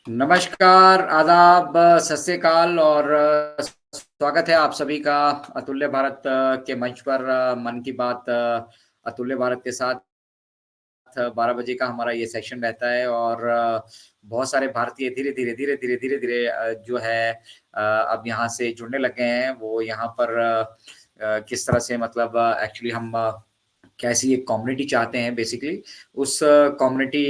नमस्कार, आदाब, सत श्री अकाल और स्वागत है आप सभी का अतुल्य भारत के मंच पर मन की बात अतुल्य भारत के साथ 12 बजे का हमारा ये सेशन रहता है और बहुत सारे भारतीय धीरे-धीरे जो है अब यहाँ से जुड़ने लग गए हैं। वो यहाँ पर किस तरह से मतलब एक्चुअली हम कैसी एक कम्युनिटी चाहते हैं बेसिकली उस कम्युनिटी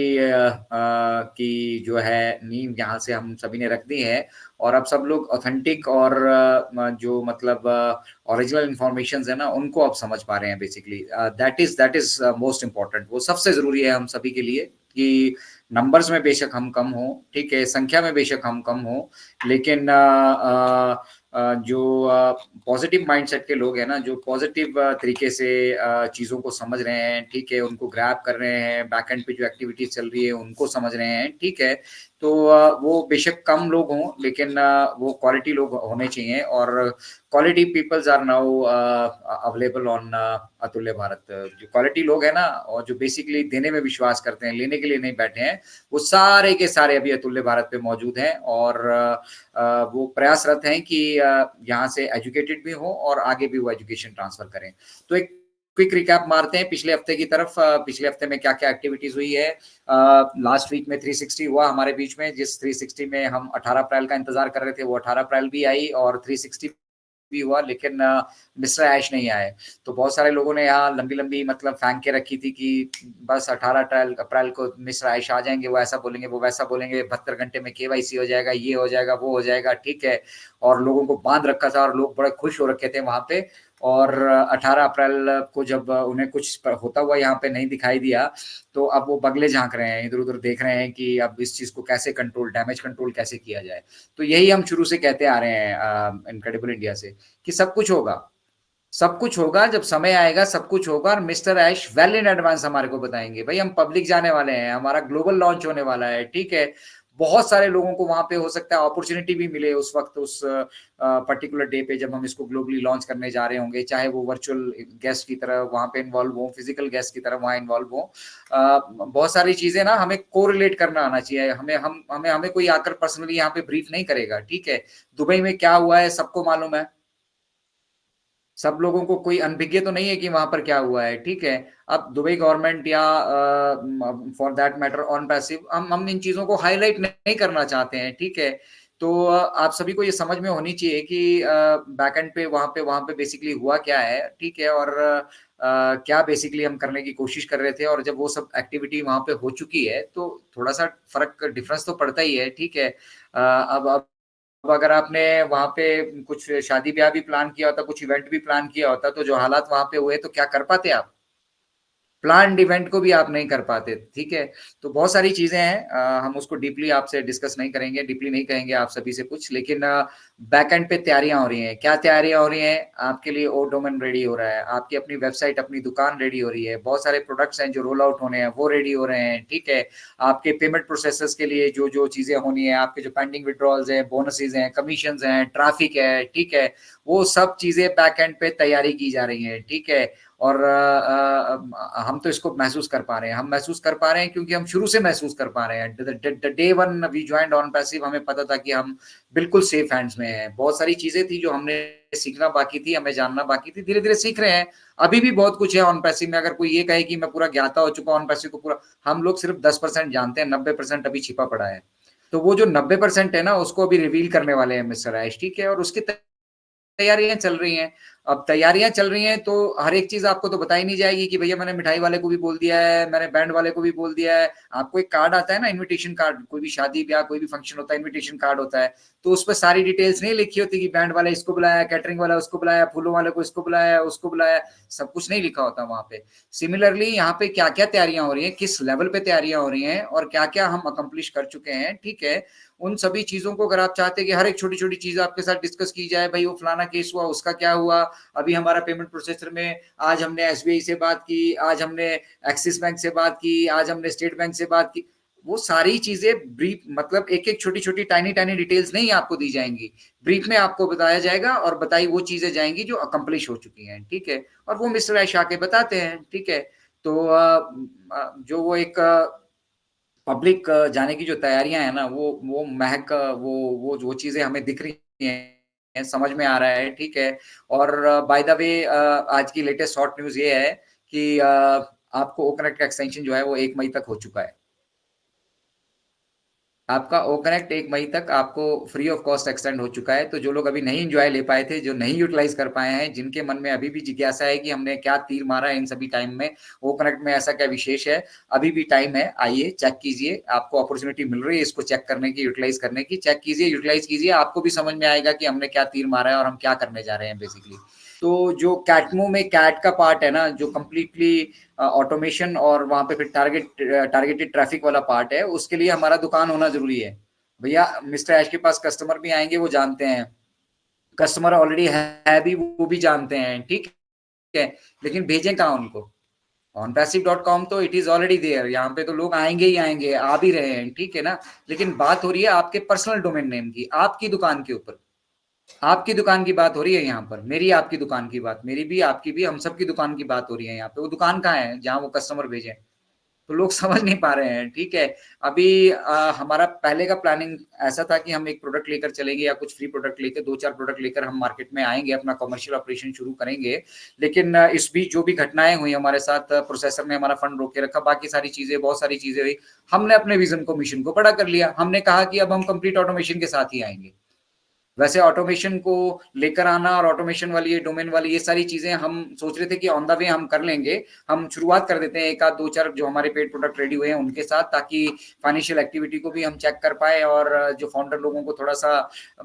की जो है नींव यहाँ से हम सभी ने रख दी है और अब सब लोग ऑथेंटिक और जो मतलब ओरिजिनल इन्फॉर्मेशंस है ना उनको अब समझ पा रहे हैं basically that is most important. वो सबसे ज़रूरी है हम सभी के लिए कि नंबर्स में बेशक हम कम हों, ठीक है, संख्या में बेशक हम कम हों, लेकिन जो पॉजिटिव माइंडसेट के लोग हैं ना, जो पॉजिटिव तरीके से चीज़ों को समझ रहे हैं, ठीक है, उनको ग्रैब कर रहे हैं, बैक एंड पे जो एक्टिविटीज़ चल रही है, उनको समझ रहे हैं, ठीक है। तो वो बेशक कम लोग हों, लेकिन वो क्वालिटी लोग होने चाहिए और quality peoples are now available on अतुल्य भारत। जो क्वालिटी लोग हैं ना और जो बेसिकली देने में विश्वास करते हैं, लेने के लिए नहीं बैठे हैं, वो सारे के सारे अभी अतुल्य भारत पे मौजूद हैं और वो प्रयासरत हैं कि यहाँ से एजुकेटेड भी हों और आगे भी वो एजुकेशन ट्रांसफर करें। तो एक क्विक रिकैप मारते हैं पिछले हफ्ते की तरफ। पिछले हफ्ते में क्या-क्या एक्टिविटीज़ हुई है। लास्ट वीक में 360 हुआ हमारे बीच में, जिस 360 में हम 18 अप्रैल का इंतज़ार कर रहे थे, वो 18 अप्रैल भी आई और 360 भी हुआ, लेकिन मिस्टर ऐश नहीं आए। तो बहुत सारे लोगों ने यहाँ लंबी-लंबी मतलब फेंक के रखी थी कि बस 18 अप्रैल अप्रैल को मिस्टर ऐश आ जाएँगे, वो ऐसा बोलेंगे, वो वैसा बोलेंगे, 72 घंटे में केवाईसी हो जाएगा, ये हो जाएगा, वो हो जाएगा, ठीक है। और लोगों को बाँध रखा था और लोग बड़े खुश हो रखे थे वहाँ पे और 18 अप्रैल को जब उन्हें कुछ होता हुआ यहाँ पे नहीं दिखाई दिया, तो अब वो बगले झाँक रहे हैं, इधर-उधर देख रहे हैं कि अब इस चीज़ को कैसे डैमेज कंट्रोल कैसे किया जाए। तो यही हम शुरू से कहते आ रहे हैं इनक्रेडिबल इंडिया से कि सब कुछ होगा। सब कुछ होगा, जब समय आएगा सब कुछ होगा और mister Ash well in advance हमारे को बताएँगे। भई हम पब्लिक जाने वाले हैं, हमारा ग्लोबल लॉन्च होने वाला है, ठीक है? बहुत सारे लोगों को वहाँ पे हो सकता है अपॉर्च्युनिटी भी मिले उस वक़्त उस पर्टिकुलर डे पे जब हम इसको ग्लोबली लॉन्च करने जा रहे होंगे, चाहे वो वर्चुअल गेस्ट की तरह वहाँ पे इन्वॉल्व हों, फिज़िकल गेस्ट की तरह वहाँ इन्वॉल्व हों। बहुत सारी चीज़ें ना हमें कोरिलेट करना आना चाहिए। हमें कोई आकर पर्सनली यहाँ पे ब्रीफ नहीं करेगा, ठीक है? दुबई में क्या हुआ है सबको मालूम है। सब लोगों को कोई अनभिज्ञ तो नहीं है कि वहाँ पर क्या हुआ है, ठीक है? अब दुबई गवर्नमेंट या for that matter on passive हम इन चीज़ों को हाइलाइट नहीं करना चाहते हैं, ठीक है? तो आप सभी को ये समझ में होनी चाहिए कि बैक एंड पे वहाँ पे बेसिकली हुआ क्या है, ठीक है? और क्या बेसिकली हम करने की कोशिश कर रहे थे और जब वो सब एक्टिविटी वहाँ पे हो चुकी है, तो थोड़ा-सा फ़र्क डिफ़रेंस तो पड़ता ही है, ठीक है? अब अगर आपने वहाँ पे कुछ शादी-ब्याह भी प्लान किया होता, कुछ इवेंट भी प्लान किया होता, तो जो हालात वहाँ पे हुए, तो क्या कर पाते आप? प्लान्ड इवेंट को भी आप नहीं कर पाते, ठीक है? तो बहुत सारी चीज़ें हैं हम उसको डीपली आपसे डिस्कस नहीं करेंगे, डीपली नहीं कहेंगे आप सभी से कुछ, लेकिन बैक एंड पे तैयारियाँ हो रही हैं। क्या तैयारियाँ हो रही हैं? आपके लिए ओ डोमेन रेडी हो रहा है, आपकी अपनी वेबसाइट, अपनी दुकान रेडी हो रही है, बहुत सारे प्रोडक्ट्स हैं जो रोल आउट होने हैं, वो रेडी हो रहे हैं, ठीक है? आपके पेमेंट प्रोसेसर्स के लिए जो-जो चीज़ें होनी है, आपके जो पेंडिंग विथड्रॉल्स हैं, बोनसेस हैं, कमीशंस हैं, ट्रैफिक है, ठीक है? वो सब चीज़ें बैक एंड पे तैयारी की जा रही हैं, ठीक है? और हम तो इसको महसूस कर पा रहे हैं। हम महसूस कर पा रहे हैं क्योंकि हम शुरू से महसूस कर पा रहे हैं। The day one we joined on passive हमें पता था कि हम बिल्कुल सेफ हैंड्स में हैं। बहुत सारी चीज़ें थी जो हमने सीखना बाकी थी, हमें जानना बाकी थी, धीरे-धीरे सीख रहे हैं। अभी भी बहुत कुछ है ऑन पैसिव में अगर कोई ये कहे कि मैं पूरा ज्ञाता हो चुका हूँ ऑन पैसिव को पूरा हम लोग सिर्फ 10% जानते हैं, 90% अभी छिपा पड़ा है। तो वो जो 90% है ना उसको अभी रिवील करने वाले हैं मिस्टर ऐश, ठीक है? और उसकी तैयारियाँ चल रही हैं। अब तैयारियाँ चल रही हैं तो हर एक चीज़ आपको तो बताई नहीं जाएगी कि भैया मैंने मिठाई वाले को भी बोल दिया है, मैंने बैंड वाले को भी बोल दिया है। आपको एक कार्ड आता है ना इन्विटेशन कार्ड, कोई भी शादी-ब्याह कोई भी फंक्शन होता है इन्विटेशन कार्ड होता है। तो उसपे सारी डिटेल्स नहीं लिखी होती कि बैंड वाला इसको बुलाया, कैटरिंग वाला उसको बुलाया, फूलों वाले को इसको बुलाया, उसको बुलाया, सब कुछ नहीं लिखा होता वहाँ पे। सिमिलरली यहाँ पे क्या-क्या तैयारियाँ हो रही हैं, किस लेवल पे तैयारियाँ हो रही हैं और क्या-क्या हम अकम्प्लिश कर चुके हैं, ठीक है? उन सभी चीज़ों को अगर आप चाहते हैं कि हर एक छोटी-छोटी चीज़ आपके साथ डिस्कस की जाए, भई वो फलाना केस हुआ, उसका क्या हुआ? अभी हमारा पेमेंट प्रोसेसर में आज हमने एसबीआई से बात की, आज हमने एक्सिस बैंक से बात की, आज हमने स्टेट बैंक से बात की। वो सारी चीज़ें ब्रीफ मतलब एक-एक छोटी-छोटी टाइनी-टाइनी डिटेल्स नहीं आपको दी जाएँगी। ब्रीफ में आपको बताया जाएगा और बताई वो चीज़ें जाएँगी जो अकम्प्लिश हो चुकी हैं, ठीक है? और वो मिस्टर ऐश आके बताते हैं, ठीक है? तो जो वो एक पब्लिक जाने की जो तैयारियां है ना, वो महक वो चीजें हमें दिख रही हैं, समझ में आ रहा है, ठीक है। और बाय द वे आज की लेटेस्ट हॉट न्यूज ये है कि आपको ओकनेक्ट का एक्सटेंशन जो है वो 1 मई तक हो चुका है। आपका ओ कनेक्ट 1 मई तक आपको फ्री ऑफ कॉस्ट एक्सटेंड हो चुका है। तो जो लोग अभी नहीं एंजॉय ले पाए थे, जो नहीं यूटिलाइज कर पाए हैं, जिनके मन में अभी भी जिज्ञासा है कि हमने क्या तीर मारा है इन सभी टाइम में, ओ कनेक्ट में ऐसा क्या विशेष है, अभी भी टाइम है, आइए चेक कीजिए। आपको अपॉर्चुनिटी मिल रही है इसको चेक करने की, यूटिलाइज करने की। चेक कीजिए, यूटिलाइज कीजिए, आपको भी समझ में आएगा कि हमने क्या तीर मारा है और हम क्या करने जा रहे हैं बेसिकली। तो जो कैटमो में कैट का पार्ट है ना, जो कंप्लीटली ऑटोमेशन और वहां पे फिर टारगेटेड ट्रैफिक वाला पार्ट है, उसके लिए हमारा दुकान होना जरूरी है। भैया मिस्टर ऐश के पास कस्टमर भी आएंगे, वो जानते हैं, कस्टमर ऑलरेडी है भी, वो भी जानते हैं, ठीक है। लेकिन भेजें कहाँ उनको? onpassive.com तो इट इज ऑलरेडी देयर, यहाँ पे तो लोग आएंगे ही आएंगे, आ भी रहे हैं, ठीक है ना। लेकिन बात हो रही है आपके पर्सनल डोमेन नेम की, आपकी दुकान के ऊपर, आपकी दुकान की बात हो रही है यहाँ पर, मेरी आपकी दुकान की बात, मेरी भी आपकी भी, हम सबकी दुकान की बात हो रही है यहाँ पे। वो दुकान कहाँ है जहाँ वो कस्टमर भेजे? तो लोग समझ नहीं पा रहे हैं, ठीक है। अभी हमारा पहले का प्लानिंग ऐसा था कि हम एक प्रोडक्ट लेकर चलेंगे या कुछ फ्री प्रोडक्ट लेकर, 2-4 प्रोडक्ट लेकर हम मार्केट में आएंगे, अपना कमर्शियल ऑपरेशन शुरू करेंगे। लेकिन इस बीच जो भी घटनाएं हुई हमारे साथ, प्रोसेसर ने हमारा फंड रोके रखा, बाकी सारी चीजें, बहुत सारी चीजें हुई, हमने अपने विजन को, मिशन को बड़ा कर लिया। हमने कहा कि अब हम कंप्लीट ऑटोमेशन के साथ ही आएंगे। वैसे ऑटोमेशन को लेकर आना और ऑटोमेशन वाली ये डोमेन वाली ये सारी चीजें हम सोच रहे थे कि ऑन द वे हम कर लेंगे। हम शुरुआत कर देते हैं एक आध 2-4 जो हमारे पेड प्रोडक्ट रेडी हुए हैं उनके साथ, ताकि फाइनेंशियल एक्टिविटी को भी हम चेक कर पाए और जो फाउंडर लोगों को थोड़ा सा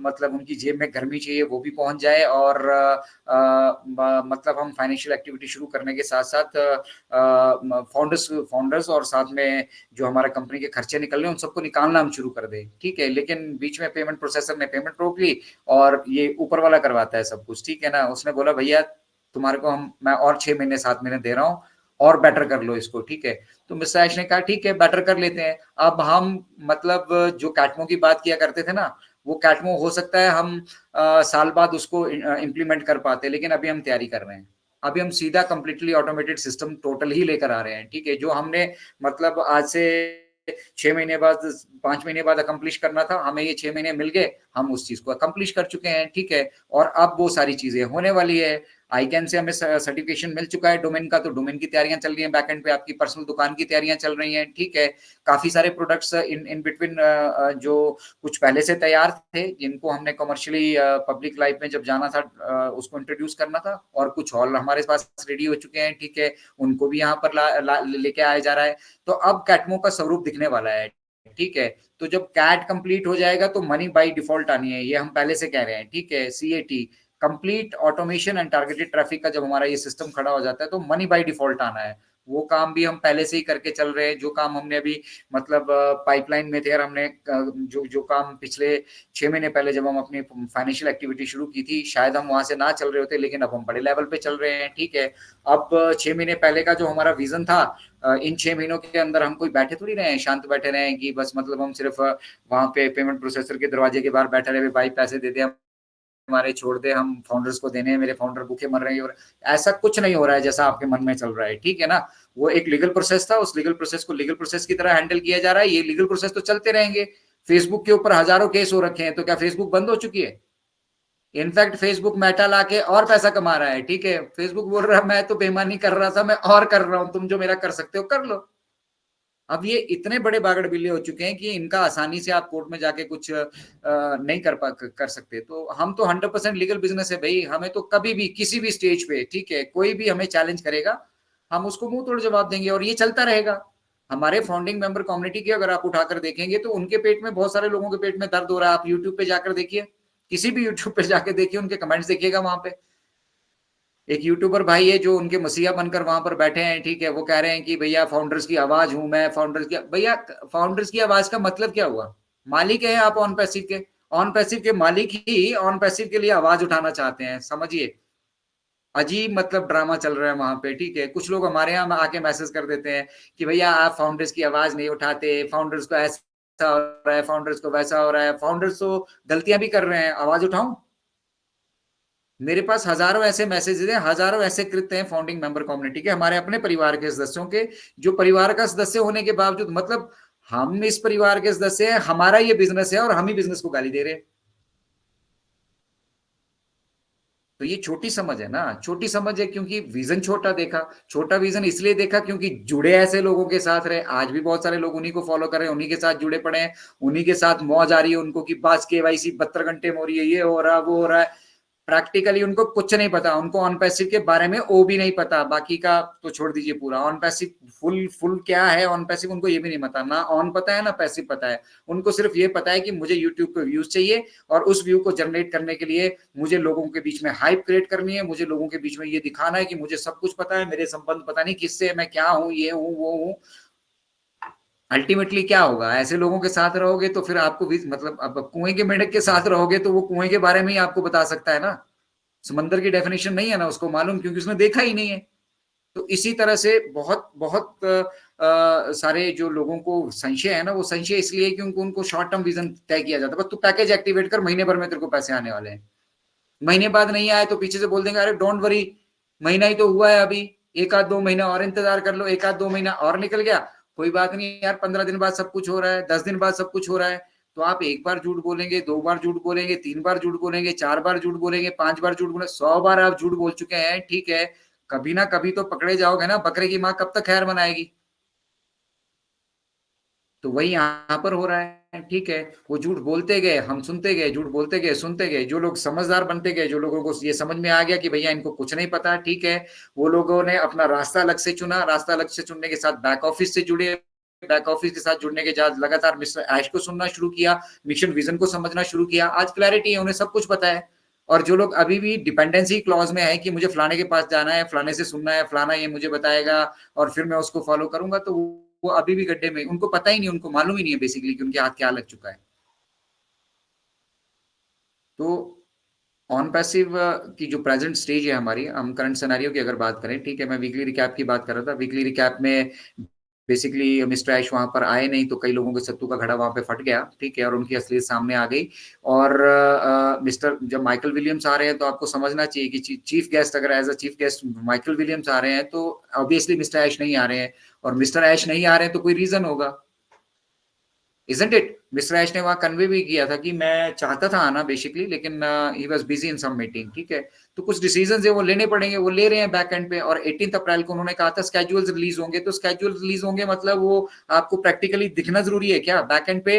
मतलब उनकी जेब में गर्मी चाहिए वो भी पहुंच जाए। और मतलब हम फाइनेंशियल एक्टिविटी शुरू करने के साथ साथ फाउंडर्स और साथ में जो हमारा कंपनी के खर्चे निकल रहे हैं उन सबको निकालना हम शुरू कर दें, ठीक है। लेकिन बीच में पेमेंट प्रोसेसर ने पेमेंट रोक ली और ये ऊपर वाला करवाता है सब कुछ, ठीक है ना। उसने बोला भैया तुम्हारे को मैं और 6 महीने 7 महीने दे रहा हूँ और बेटर कर लो इसको, ठीक है। तो मिस्टर ऐश ने कहा ठीक है बेटर कर लेते हैं। अब हम मतलब जो कैटमो की बात किया करते थे ना, वो कैटमो हो सकता है हम साल बाद उसको इम्प्लीमेंट कर पाते, लेकिन अभी हम तैयारी कर रहे हैं। अभी हम सीधा कंप्लीटली ऑटोमेटेड सिस्टम टोटल ही लेकर आ रहे हैं, ठीक है। जो हमने मतलब आज से 6 महीने बाद 5 महीने बाद अकम्प्लिश करना था, हमें ये 6 महीने मिल गए, हम उस चीज को अकम्प्लिश कर चुके हैं, ठीक है। और अब वो सारी चीजें होने वाली है। आईकैन से हमें सर्टिफिकेशन मिल चुका है डोमेन का, तो डोमेन की तैयारियां चल रही हैं, बैकएंड पे आपकी पर्सनल दुकान की तैयारियां चल रही हैं, ठीक है। काफी सारे प्रोडक्ट्स इन इन बिटवीन जो कुछ पहले से तैयार थे, जिनको हमने कमर्शियली पब्लिक लाइफ में जब जाना था उसको इंट्रोड्यूस करना था, और कुछ और हमारे पास रेडी हो चुके हैं, ठीक है। उनको भी यहाँ पर लेके आया जा रहा है। तो अब कैटमो का स्वरूप दिखने वाला है, ठीक है। तो जब कैट कंप्लीट हो जाएगा तो मनी बाय डिफॉल्ट आनी है, ये हम पहले से कह रहे हैं, ठीक है। CAT, complete automation and targeted traffic का जब हमारा ये सिस्टम खड़ा हो जाता है तो मनी बाय डिफॉल्ट आना है। वो काम भी हम पहले से ही करके चल रहे हैं। जो काम हमने अभी मतलब पाइपलाइन में थे, और हमने जो जो काम पिछले 6 महीने पहले जब हम अपनी फाइनेंशियल एक्टिविटी शुरू की थी, शायद हम वहां से ना चल रहे होते, लेकिन अब हम बड़े लेवल पे चल रहे हैं, ठीक है। अब 6 महीने पहले का जो हमारा विजन था, इन 6 महीनों के अंदर हम कोई बैठे थोड़ी रहे हैं, शांत बैठे रहे हैं कि बस मतलब हम सिर्फ वहां पे पेमेंट प्रोसेसर के दरवाजे के बाहर बैठे रहे, भाई पैसे दे दे हमारे, छोड़ दे, हम फाउंडर्स को देने हैं, मेरे फाउंडर भूखे मर रहे हैं। और ऐसा कुछ नहीं हो रहा है जैसा आपके मन में चल रहा है, ठीक है ना। वो एक लीगल प्रोसेस था, उस लीगल प्रोसेस को लीगल प्रोसेस की तरह हैंडल किया जा रहा है। ये लीगल प्रोसेस तो चलते रहेंगे। फेसबुक के ऊपर हजारों केस हो रखे हैं, तो क्या फेसबुक बंद हो चुकी है? इनफैक्ट फेसबुक मेटा लाके और पैसा कमा रहा है, ठीक है। फेसबुक बोल रहा है मैं तो बेईमानी कर रहा था, मैं और कर रहा हूं, तुम जो मेरा कर सकते हो कर लो। अब ये इतने बड़े बागड़ बिल्ले हो चुके हैं कि इनका आसानी से आप कोर्ट में जाके कुछ नहीं कर सकते। तो हम तो 100% लीगल बिजनेस है भाई। हमें तो कभी भी किसी भी स्टेज पे, ठीक है, कोई भी हमें चैलेंज करेगा, हम उसको मुंह तोड़ जवाब देंगे, और ये चलता रहेगा। हमारे फाउंडिंग मेंबर कम्युनिटी की अगर आप उठाकर देखेंगे तो उनके पेट में, बहुत सारे लोगों के पेट में दर्द हो रहा है। आप यूट्यूब पे जाकर देखिए, किसी भी यूट्यूब पे जाके देखिए, उनके कमेंट्स देखिएगा। वहां पे एक यूट्यूबर भाई है जो उनके मसीहा बनकर वहां पर बैठे हैं, ठीक है। वो कह रहे हैं कि भैया फाउंडर्स की आवाज हूं मैं, फाउंडर्स की, भैया फाउंडर्स की आवाज का मतलब क्या हुआ? मालिक है आप ऑन पैसिव के, ऑन पैसिव के मालिक ही ऑन पैसिव के लिए आवाज उठाना चाहते हैं, समझिए। अजीब मतलब ड्रामा चल रहा है वहां पे, ठीक है। कुछ लोग हमारे यहाँ आके मैसेज कर देते हैं कि भैया आप फाउंडर्स की आवाज नहीं उठाते, फाउंडर्स को ऐसा हो रहा है, फाउंडर्स को वैसा हो रहा है, फाउंडर्स तो गलतियां भी कर रहे हैं, आवाज उठाऊं? मेरे पास हजारों ऐसे मैसेजेस हैं, हजारों ऐसे कृत्य हैं फाउंडिंग मेंबर कम्युनिटी के, हमारे अपने परिवार के सदस्यों के, जो परिवार का सदस्य होने के बावजूद मतलब हम इस परिवार के सदस्य हैं, हमारा ये बिजनेस है और हम ही बिजनेस को गाली दे रहे हैं। तो ये छोटी समझ है ना, छोटी समझ है क्योंकि विजन छोटा देखा। छोटा विजन इसलिए देखा क्योंकि जुड़े ऐसे लोगों के साथ रहे। आज भी बहुत सारे लोग उन्हीं को फॉलो कर रहे हैं, उन्हीं के साथ जुड़े पड़े हैं, उन्हीं के साथ मौज आ रही है उनको कि बस केवाईसी 72 घंटे में हो रही है, ये हो रहा है वो हो रहा है। प्रैक्टिकली उनको कुछ नहीं पता, उनको ऑन पैसिव के बारे में ओ भी नहीं पता, बाकी का तो छोड़ दीजिए पूरा। ऑन पैसिव फुल फुल क्या है ऑन पैसिव उनको ये भी नहीं पता, ना ऑन पता है ना पैसिव पता है। उनको सिर्फ ये पता है कि मुझे यूट्यूब पे व्यूज चाहिए और उस व्यू को जनरेट करने के लिए मुझे लोगों के बीच में हाइप क्रिएट करनी है, मुझे लोगों के बीच में ये दिखाना है कि मुझे सब कुछ पता है, मेरे संबंध पता नहीं किससे, मैं क्या हूं, ये हूं वो हूं। अल्टीमेटली क्या होगा, ऐसे लोगों के साथ रहोगे तो फिर आपको भी मतलब अब कुएं के मेंढक के साथ रहोगे तो वो कुएं के बारे में ही आपको बता सकता है ना, समंदर की डेफिनेशन नहीं है ना उसको मालूम, क्योंकि उसने देखा ही नहीं है। तो इसी तरह से बहुत बहुत सारे जो लोगों को संशय है ना, वो संशय इसलिए क्योंकि उनको शॉर्ट टर्म विजन तय किया जाता है, बस तू पैकेज एक्टिवेट कर, महीने भर में तेरे को पैसे आने वाले हैं। महीने बाद नहीं आए तो पीछे से बोल देंगे अरे डोंट वरी, महीना ही तो हुआ है अभी, एक आध दो महीना और इंतजार कर लो, एक आध दो महीना और निकल गया, कोई बात नहीं यार, 15 दिन बाद सब कुछ हो रहा है, 10 दिन बाद सब कुछ हो रहा है। तो आप एक बार झूठ बोलेंगे, दो बार झूठ बोलेंगे, तीन बार झूठ बोलेंगे, चार बार झूठ बोलेंगे, पांच बार झूठ बोलेंगे, 100 बार आप झूठ बोल चुके हैं, ठीक है, कभी ना कभी तो पकड़े जाओगे ना। बकरे की माँ कब तक खैर मनाएगी। तो वही यहाँ पर हो रहा है, ठीक है। वो झूठ बोलते गए, हम सुनते गए, झूठ बोलते गए, सुनते गए। जो लोग समझदार बनते गए, जो लोगों को ये समझ में आ गया कि भैया इनको कुछ नहीं पता, ठीक है, वो लोगों ने अपना रास्ता अलग से चुना। रास्ता अलग से चुनने के साथ बैक ऑफिस से जुड़े, बैक ऑफिस के साथ जुड़ने के बाद लगातार मिस्टर ऐश को सुनना शुरू किया, मिशन विजन को समझना शुरू किया। आज क्लैरिटी है, उन्हें सब कुछ पता है। और जो लोग अभी भी डिपेंडेंसी क्लॉज में है कि मुझे फलाने के पास जाना है, फलाने से सुनना है, फलाना ये मुझे बताएगा और फिर मैं उसको फॉलो करूंगा, तो वो अभी भी गड्ढे में, उनको पता ही नहीं, उनको मालूम ही नहीं है बेसिकली कि उनके हाथ क्या लग चुका है। तो ऑन पैसिव की जो प्रेजेंट स्टेज है हमारी, हम करंट सिनेरियो की अगर बात करें, ठीक है, मैं वीकली रिकैप की बात कर रहा था। वीकली रिकैप में बेसिकली मिस्टर ऐश वहां पर आए नहीं तो कई लोगों के सत्तू का घड़ा वहां पे फट गया, ठीक है, और उनकी असलियत सामने आ गई। और मिस्टर जब माइकल विलियम्स आ रहे हैं तो आपको समझना चाहिए कि चीफ गेस्ट, अगर as a chief guest Michael Williams आ रहे हैं तो ऑब्वियसली मिस्टर ऐश नहीं आ रहे हैं। और मिस्टर ऐश नहीं आ रहे हैं तो कोई रीजन होगा, इजंट इट। मिस्टर ऐश ने वहां कन्वे भी किया था कि मैं चाहता था आना बेसिकली, लेकिन he was busy in some meeting, ठीक है। तो कुछ डिसीजन है वो लेने पड़ेंगे, वो ले रहे हैं बैक एंड पे। और 18 अप्रैल को उन्होंने कहा था स्केड्यूल्स रिलीज होंगे, तो स्केड्यूल रिलीज होंगे मतलब वो आपको प्रैक्टिकली दिखना जरूरी है क्या बैक एंड पे।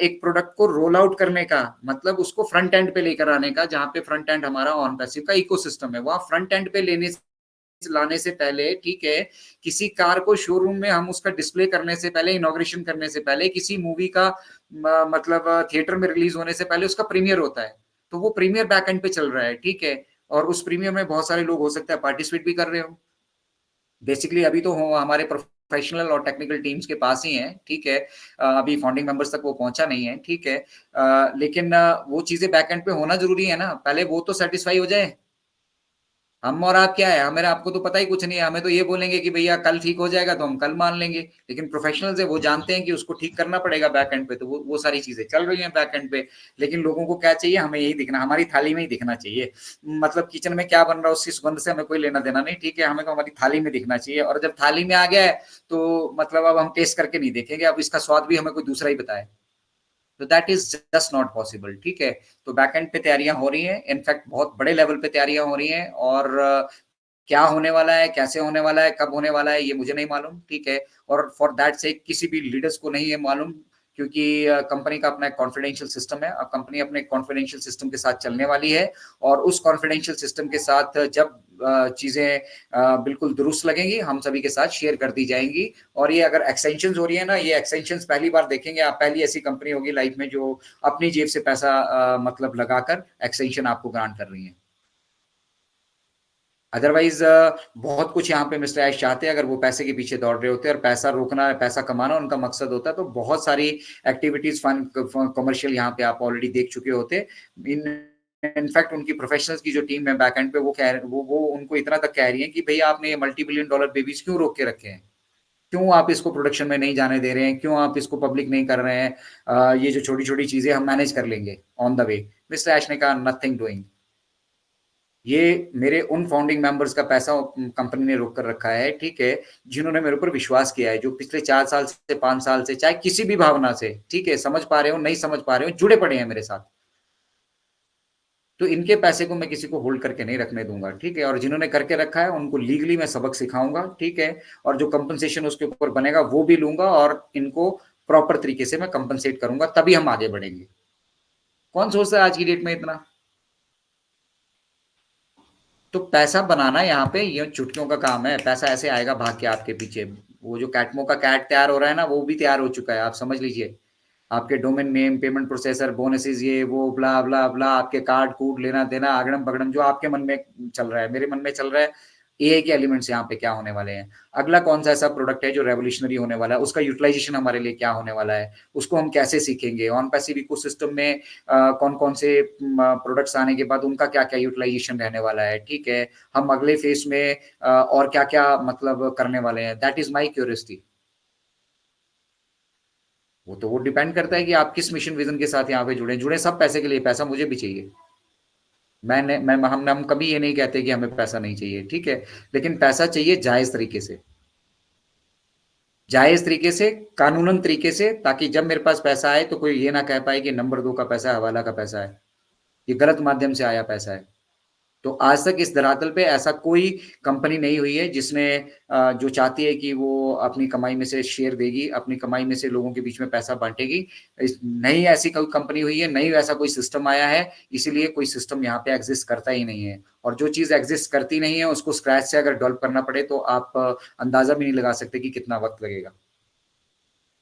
एक प्रोडक्ट को रोल आउट करने का मतलब उसको फ्रंट एंड पे लेकर आने का, जहां पे फ्रंट एंड हमारा ऑन पैसिव का इकोसिस्टम है, वहां फ्रंट एंड पे लेने लाने से पहले, ठीक है, किसी कार को शोरूम में हम उसका डिस्प्ले करने से पहले, इनॉग्रेशन करने से पहले, किसी मूवी का मतलब थिएटर में रिलीज होने से पहले उसका प्रीमियर होता है। तो वो प्रीमियर बैक एंड पे चल रहा है, ठीक है। और उस प्रीमियर में बहुत सारे लोग हो सकता है पार्टिसिपेट भी कर रहे हो। बेसिकली अभी तो हमारे प्रोफेशनल और टेक्निकल टीम्स के पास ही है, ठीक है। अभी फाउंडिंग मेंबर्स तक वो पहुंचा नहीं है, ठीक है। लेकिन वो चीजें बैक एंड पे होना जरूरी है ना, पहले वो तो सेटिस्फाई हो जाए। हम और आप क्या है, हमें आपको तो पता ही कुछ नहीं है, हमें तो ये बोलेंगे कि भैया कल ठीक हो जाएगा तो हम कल मान लेंगे। लेकिन प्रोफेशनल्स है, वो जानते हैं कि उसको ठीक करना पड़ेगा बैक एंड पे, तो वो सारी चीजें चल रही हैं बैक एंड पे। लेकिन लोगों को क्या चाहिए, हमें यही दिखना, हमारी थाली में ही दिखना चाहिए। मतलब किचन में क्या बन रहा है उसकी सुगंध से हमें कोई लेना देना नहीं, ठीक है, हमें तो हमारी थाली में दिखना चाहिए। और जब थाली में आ गया है तो मतलब अब हम टेस्ट करके नहीं देखेंगे, अब इसका स्वाद भी हमें कोई दूसरा ही बताए। तो that is just not possible, ठीक है। तो बैकएंड पे तैयारियां हो रही हैं, इनफैक्ट बहुत बड़े लेवल पे तैयारियां हो रही हैं। और क्या होने वाला है, कैसे होने वाला है, कब होने वाला है, ये मुझे नहीं मालूम, ठीक है। और फॉर दैट से किसी भी लीडर्स को नहीं है मालूम, क्योंकि कंपनी का अपना एक कॉन्फिडेंशियल सिस्टम है। अब कंपनी अपने कॉन्फिडेंशियल सिस्टम के साथ चलने वाली है। और उस कॉन्फिडेंशियल सिस्टम के साथ जब चीजें बिल्कुल दुरुस्त लगेंगी, हम सभी के साथ शेयर कर दी जाएंगी। और ये अगर एक्सटेंशन हो रही है ना, ये एक्सटेंशन पहली बार देखेंगे आप, पहली ऐसी कंपनी होगी लाइफ में जो अपनी जेब से पैसा मतलब लगाकर एक्सटेंशन आपको ग्रांट कर रही है। अदरवाइज बहुत कुछ यहाँ पे मिस्टर ऐश चाहते हैं, अगर वो पैसे के पीछे दौड़ रहे होते और पैसा रोकना, पैसा कमाना उनका मकसद होता, तो बहुत सारी एक्टिविटीज फन कमर्शियल यहाँ पे आप ऑलरेडी देख चुके होते। इन इनफैक्ट उनकी प्रोफेशनल्स की जो टीम है बैक एंड पे, वो कह वो उनको इतना तक कह रही है कि भैया आपने ये मल्टी बिलियन डॉलर बेबीज क्यों रोक के रखे हैं, क्यों आप इसको प्रोडक्शन में नहीं जाने दे रहे हैं, क्यों आप इसको पब्लिक नहीं कर रहे हैं। ये जो छोटी छोटी चीजें हम मैनेज कर लेंगे ऑन द वे। मिस्टर ऐश ने कहा नथिंग डूइंग, ये मेरे उन फाउंडिंग मेंबर्स का पैसा कंपनी ने रोक कर रखा है, ठीक है, जिन्होंने मेरे ऊपर विश्वास किया है, जो पिछले 4 साल से 5 साल से, चाहे किसी भी भावना से, ठीक है, समझ पा रहे हो नहीं समझ पा रहे हो, जुड़े पड़े हैं मेरे साथ। तो इनके पैसे को मैं किसी को होल्ड करके नहीं रखने दूंगा, ठीक है। और जिन्होंने करके रखा है उनको लीगली मैं सबक सिखाऊंगा, ठीक है। और जो कंपनसेशन उसके ऊपर बनेगा वो भी लूंगा, और इनको प्रॉपर तरीके से मैं कंपनसेट करूंगा, तभी हम आगे बढ़ेंगे। कौन सोचता है आज की डेट में इतना? तो पैसा बनाना यहाँ पे ये चुटकियों का काम है। पैसा ऐसे आएगा भाग के आपके पीछे। वो जो कैटमो का कैट तैयार हो रहा है ना, वो भी तैयार हो चुका है, आप समझ लीजिए। आपके domain name, payment processor, bonuses, ये वो ब्ला ब्ला ब्ला, आपके कार्ड कूड लेना देना अगड़म बगड़म जो आपके मन में चल रहा है, मेरे मन में चल रहा है। एआई के एलिमेंट्स यहाँ पे क्या होने वाले हैं, अगला कौन सा ऐसा प्रोडक्ट है जो रेवोल्यूशनरी होने वाला है, उसका यूटिलाइजेशन हमारे लिए क्या होने वाला है, उसको हम कैसे सीखेंगे, ऑन पैसिव इकोसिस्टम में कौन कौन से प्रोडक्ट्स आने के बाद उनका क्या क्या यूटिलाइजेशन रहने वाला है, ठीक है। हम अगले फेज में और क्या क्या मतलब करने वाले हैं, दैट इज माई क्यूरियोसिटी। वो डिपेंड करता है कि आप किस मिशन विजन के साथ यहाँ पे जुड़े जुड़े। सब पैसे के लिए, पैसा मुझे भी चाहिए। हम कभी ये नहीं कहते कि हमें पैसा नहीं चाहिए, ठीक है। लेकिन पैसा चाहिए जायज तरीके से, जायज तरीके से, कानूनन तरीके से, ताकि जब मेरे पास पैसा आए तो कोई ये ना कह पाए कि नंबर 2 का पैसा है, हवाला का पैसा है, ये गलत माध्यम से आया पैसा है। तो आज तक इस धरातल पे ऐसा कोई कंपनी नहीं हुई है जिसने जो चाहती है कि वो अपनी कमाई में से शेयर देगी, अपनी कमाई में से लोगों के बीच में पैसा बांटेगी। नहीं ऐसी कोई कंपनी हुई है, नहीं ऐसा कोई सिस्टम आया है। इसीलिए कोई सिस्टम यहाँ पे एग्जिस्ट करता ही नहीं है। और जो चीज एग्जिस्ट करती नहीं है उसको स्क्रैच से अगर डेवलप करना पड़े तो आप अंदाजा भी नहीं लगा सकते कि कितना वक्त लगेगा।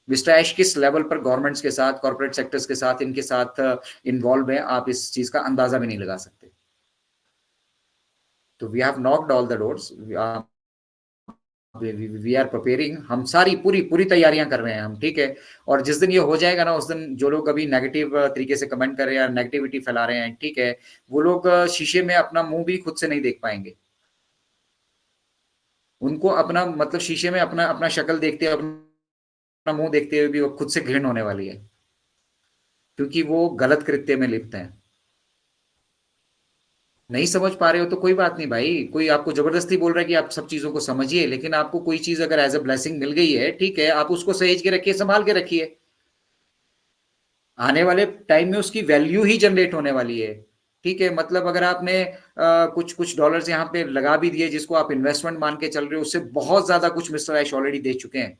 मिस्टर ऐश किस लेवल पर गवर्नमेंट्स के साथ, कॉर्पोरेट सेक्टर्स के साथ, इनके साथ इन्वॉल्व है, आप इस चीज का अंदाजा भी नहीं लगा सकते। तो we have knocked all the doors, we are preparing, हम सारी पूरी पूरी तैयारियां कर रहे हैं हम, ठीक है। और जिस दिन ये हो जाएगा ना, उस दिन जो लोग अभी नेगेटिव तरीके से कमेंट कर रहे हैं या नेगेटिविटी फैला रहे हैं, ठीक है, वो लोग शीशे में अपना मुंह भी खुद से नहीं देख पाएंगे। उनको अपना मतलब शीशे में अपना अपना शक्ल देखते, अपना मुंह देखते हुए भी वो खुद से घृण होने वाली है, क्योंकि वो गलत कृत्य में लिप्त हैं। नहीं समझ पा रहे हो तो कोई बात नहीं भाई, कोई आपको जबरदस्ती बोल रहा है कि आप सब चीजों को समझिए, लेकिन आपको कोई चीज अगर एज अ ब्लेसिंग मिल गई है, ठीक है, आप उसको सहेज के रखिए, संभाल के रखिए। आने वाले टाइम में उसकी वैल्यू ही जनरेट होने वाली है, ठीक है। मतलब अगर आपने कुछ कुछ डॉलर्स यहाँ पे लगा भी दिए, जिसको आप इन्वेस्टमेंट मान के चल रहे हो, उससे बहुत ज्यादा कुछ मिस्टर ऐश ऑलरेडी दे चुके हैं।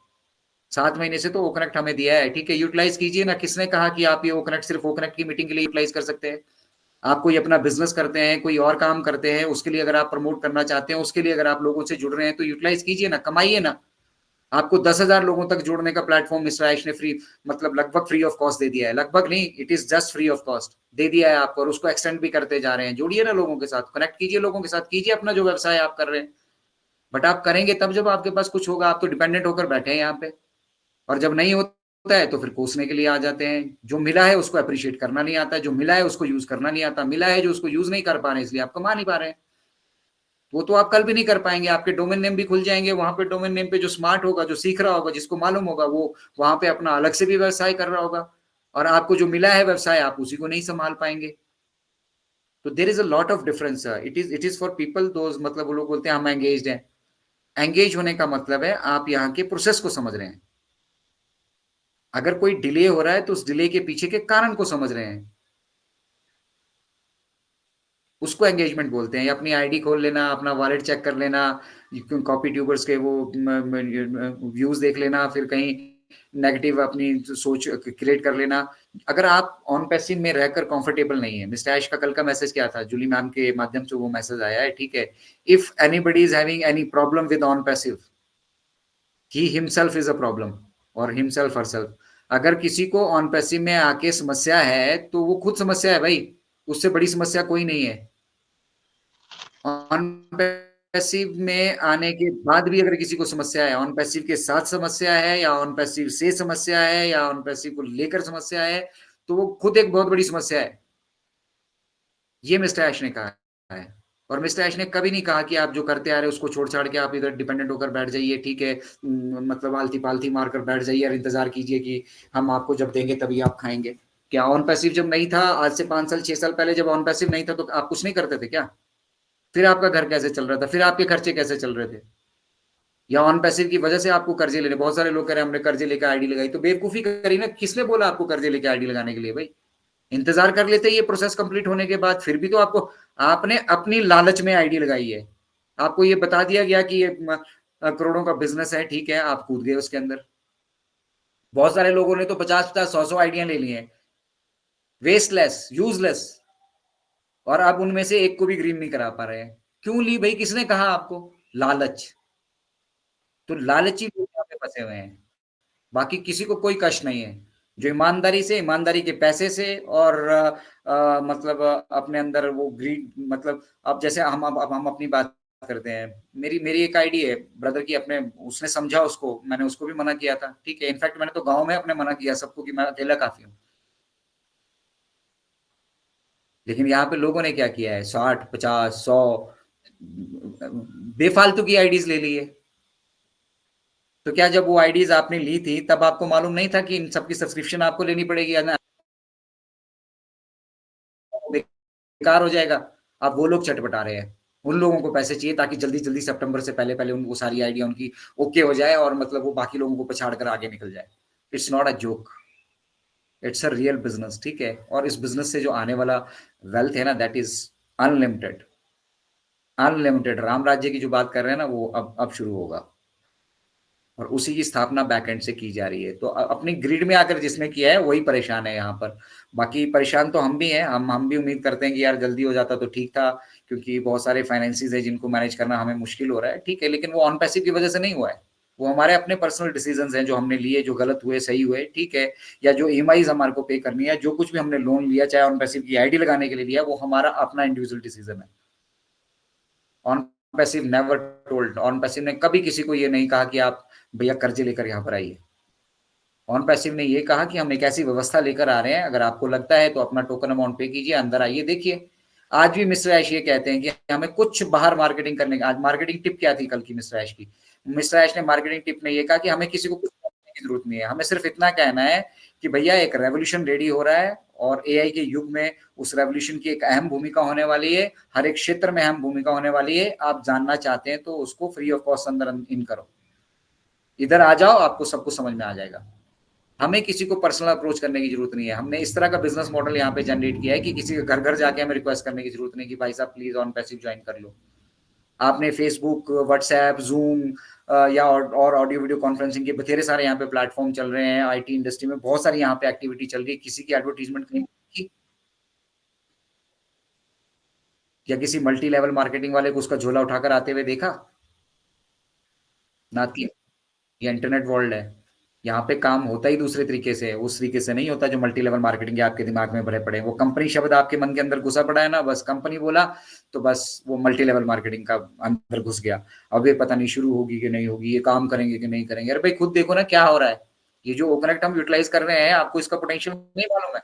7 महीने से तो ओकनेक्ट हमें दिया है, ठीक है, यूटिलाइज कीजिए ना। किसने कहा कि आप ये ओकनेक्ट सिर्फ ओकनेक्ट की मीटिंग के लिए यूटिलाइज कर सकते हैं? आप कोई अपना बिजनेस करते हैं, कोई और काम करते हैं, उसके लिए अगर आप प्रमोट करना चाहते हैं, उसके लिए अगर आप लोगों से जुड़ रहे हैं, तो यूटिलाइज कीजिए ना, कमाइए ना। आपको 10,000 लोगों तक जोड़ने का प्लेटफॉर्म मिस्टर आयुष ने फ्री, मतलब लगभग फ्री ऑफ कॉस्ट दे दिया है। लगभग नहीं, it is just free of cost दे दिया है आपको, और उसको एक्सटेंड भी करते जा रहे हैं। जोड़िए ना लोगों के साथ, कनेक्ट कीजिए लोगों के साथ, कीजिए अपना जो व्यवसाय आप कर रहे हैं। बट आप करेंगे तब जब आपके पास कुछ होगा। आप तो डिपेंडेंट होकर बैठे हैं यहाँ पे, और जब नहीं होता है तो फिर कोसने के लिए आ जाते हैं। जो मिला है उसको अप्रिशिएट करना नहीं आता, जो मिला है उसको यूज करना नहीं आता, मिला है जो उसको यूज नहीं कर पा रहे इसलिए आप कमा नहीं पा रहे हैं। वो तो आप कल भी नहीं कर पाएंगे। आपके डोमेन नेम भी खुल जाएंगे, वहां पे डोमेन नेम पे जो स्मार्ट होगा, जो सीख रहा होगा, जिसको मालूम होगा, वो वहां पे अपना अलग से भी व्यवसाय कर रहा होगा। और आपको जो मिला है व्यवसाय, आप उसी को नहीं संभाल पाएंगे। तो there is a lot of difference. It is for people those, मतलब वो लोग बोलते हैं हम एंगेज हैं। एंगेज होने का मतलब है आप यहाँ के प्रोसेस को समझ रहे हैं। अगर कोई डिले हो रहा है तो उस डिले के पीछे के कारण को समझ रहे हैं, उसको एंगेजमेंट बोलते हैं। या अपनी आईडी खोल लेना, अपना वॉलेट चेक कर लेना, कॉपी ट्यूबर्स के वो व्यूज देख लेना, फिर कहीं नेगेटिव अपनी सोच क्रिएट कर लेना। अगर आप ऑन पैसिव में रहकर कंफर्टेबल नहीं है, मिस्टर ऐश का कल का मैसेज क्या था, जूली मैम के माध्यम से वो मैसेज आया है, ठीक है। If anybody is having any problem with on passive, he himself is a problem, और हिमसेल्फ हरसेल्फ। अगर किसी को ऑन पैसिव में आके समस्या है तो वो खुद समस्या है भाई, उससे बड़ी समस्या कोई नहीं है। ऑन पैसिव में आने के बाद भी अगर किसी को समस्या है, ऑन पैसिव के साथ समस्या है, या ऑन पैसिव से समस्या है, या ऑन पैसिव को लेकर समस्या है, तो वो खुद एक बहुत बड़ी समस्या है। ये मिस्टर ऐश ने कहा है। और मिस्टर ऐश ने कभी नहीं कहा कि आप जो करते आ रहे हो उसको छोड़ छाड़ के आप इधर डिपेंडेंट होकर बैठ जाइए, ठीक है, मतलब आलती पालती मारकर बैठ जाइए और इंतजार कीजिए कि हम आपको जब देंगे तभी आप खाएंगे। क्या ऑन पैसिव जब नहीं था, आज से 5 साल 6 साल पहले जब ऑन पैसिव नहीं था, तो आप कुछ नहीं करते थे क्या? फिर आपका घर कैसे चल रहा था, फिर आपके खर्चे कैसे चल रहे थे, या ऑन पैसिव की वजह से आपको कर्जे लेने, बहुत सारे लोग कह रहे हैं हमने कर्जे लेकर आईडी लगाई, तो बेवकूफी करी ना, किसने बोला आपको कर्जे लेकर आईडी लगाने के लिए भाई, इंतजार कर लेते ये प्रोसेस कंप्लीट होने के बाद, फिर भी तो आपको, आपने अपनी लालच में आईडी लगाई है, आपको ये बता दिया गया कि ये करोड़ों का बिजनेस है, ठीक है, आप कूद गए उसके अंदर। बहुत सारे लोगों ने तो 50-50, 100-100 आइडिया ले लिए हैं, वेस्टलेस, यूजलेस, और आप उनमें से एक को भी ग्रीन नहीं करा पा रहे हैं। क्यों ली भाई, किसने कहा आपको? लालच। तो लालची लोग यहाँ पे फंसे हुए हैं, बाकी किसी को कोई कष्ट नहीं है। जो ईमानदारी से, ईमानदारी के पैसे से, और मतलब अपने अंदर वो ग्रीड, मतलब अब जैसे हम अपनी बात करते हैं, मेरी मेरी एक आईडी है ब्रदर की, अपने उसने समझा, उसको मैंने उसको भी मना किया था, ठीक है, इनफैक्ट मैंने तो गांव में अपने मना किया सबको कि मैं अकेला काफी हूँ। लेकिन यहाँ पे लोगों ने क्या किया है, 60, 50, 100 बेफालतू की आईडीज ले ली है। तो क्या जब वो आईडीज आपने ली थी तब आपको मालूम नहीं था कि इन सबकी सब्सक्रिप्शन आपको लेनी पड़ेगी, या ना बेकार हो जाएगा? अब वो लोग चटपटा रहे हैं, उन लोगों को पैसे चाहिए ताकि जल्दी जल्दी सितंबर से पहले पहले उनको सारी आइडिया उनकी ओके हो जाए, और मतलब वो बाकी लोगों को पछाड़ कर आगे निकल जाए। It's not a joke, it's a real business, ठीक है, और इस बिजनेस से जो आने वाला वेल्थ है ना, that is unlimited. Unlimited Ram राज्य की जो बात कर रहे हैं ना, वो अब शुरू होगा, और उसी की स्थापना बैकएंड से की जा रही है। तो अपनी ग्रिड में आकर जिसने किया है वही परेशान है यहाँ पर। बाकी परेशान तो हम भी हैं, हम भी उम्मीद करते हैं कि यार जल्दी हो जाता तो ठीक था, क्योंकि बहुत सारे फाइनेंसिस है जिनको मैनेज करना हमें मुश्किल हो रहा है, ठीक है, लेकिन वो ऑन पैसिव की वजह से नहीं हुआ है, वो हमारे अपने पर्सनल डिसीजंस हैं जो हमने लिए, जो गलत हुए सही हुए, ठीक है, या जो ईएमआईज हमारे को पे करनी है, जो कुछ भी हमने लोन लिया चाहे ऑन पैसिव की आईडी लगाने के लिए लिया, वो हमारा अपना इंडिविजुअल डिसीजन है। On passive never told, on passive ने कभी किसी को ये नहीं कहा कि आप भैया कर्जे लेकर यहाँ पर आइए। ऑन पैसिव ने ये कहा कि हम एक ऐसी व्यवस्था लेकर आ रहे हैं, अगर आपको लगता है तो अपना टोकन अमाउंट पे कीजिए, अंदर आइए, देखिए। आज भी मिस्टर ऐश ये कहते हैं कि हमें कुछ बाहर मार्केटिंग करने का, आज मार्केटिंग टिप क्या थी कल की मिस्टर ऐश की? मिस्टर ऐश ने मार्केटिंग टिप में ये कहा कि हमें किसी को कुछ करने की जरूरत नहीं है, हमें सिर्फ इतना कहना है कि भैया एक रेवोल्यूशन रेडी हो रहा है, और एआई के युग में उस रेवोल्यूशन की एक अहम भूमिका होने वाली है, हर एक क्षेत्र में अहम भूमिका होने वाली है, आप जानना चाहते हैं तो उसको फ्री ऑफ कॉस्ट अंदर इन करो, इधर आ जाओ, आपको सब कुछ समझ में आ जाएगा। हमें किसी को पर्सनल अप्रोच करने की जरूरत नहीं है, हमने इस तरह का बिजनेस मॉडल यहाँ पे जनरेट किया है कि किसी के घर घर जाके हमें रिक्वेस्ट करने की जरूरत नहीं कि भाई साहब प्लीज ऑन पैसिव ज्वाइन कर लो। आपने फेसबुक, व्हाट्सएप, जूम या और ऑडियो वीडियो कॉन्फ्रेंसिंग के बथेरे सारे यहाँ पे प्लेटफॉर्म चल रहे हैं, आईटी इंडस्ट्री में बहुत सारी यहाँ पे एक्टिविटी चल रही है, किसी की एडवर्टीजमेंट कहीं की, या किसी मल्टी लेवल मार्केटिंग वाले को उसका झोला उठाकर आते हुए देखा? ना, ये इंटरनेट वर्ल्ड है, यहाँ पे काम होता ही दूसरे तरीके से, उस तरीके से नहीं होता जो मल्टी लेवल मार्केटिंग के आपके दिमाग में भरे पड़े हैं। वो कंपनी शब्द आपके मन के अंदर घुसा पड़ा है ना, बस कंपनी बोला तो बस वो मल्टी लेवल मार्केटिंग का अंदर घुस गया। अब ये पता नहीं शुरू होगी कि नहीं होगी, ये काम करेंगे कि नहीं करेंगे, अरे भाई खुद देखो ना क्या हो रहा है। ये जो ओकनेक्ट हम यूटिलाइज कर रहे हैं, आपको इसका पोटेंशियल नहीं मालूम है?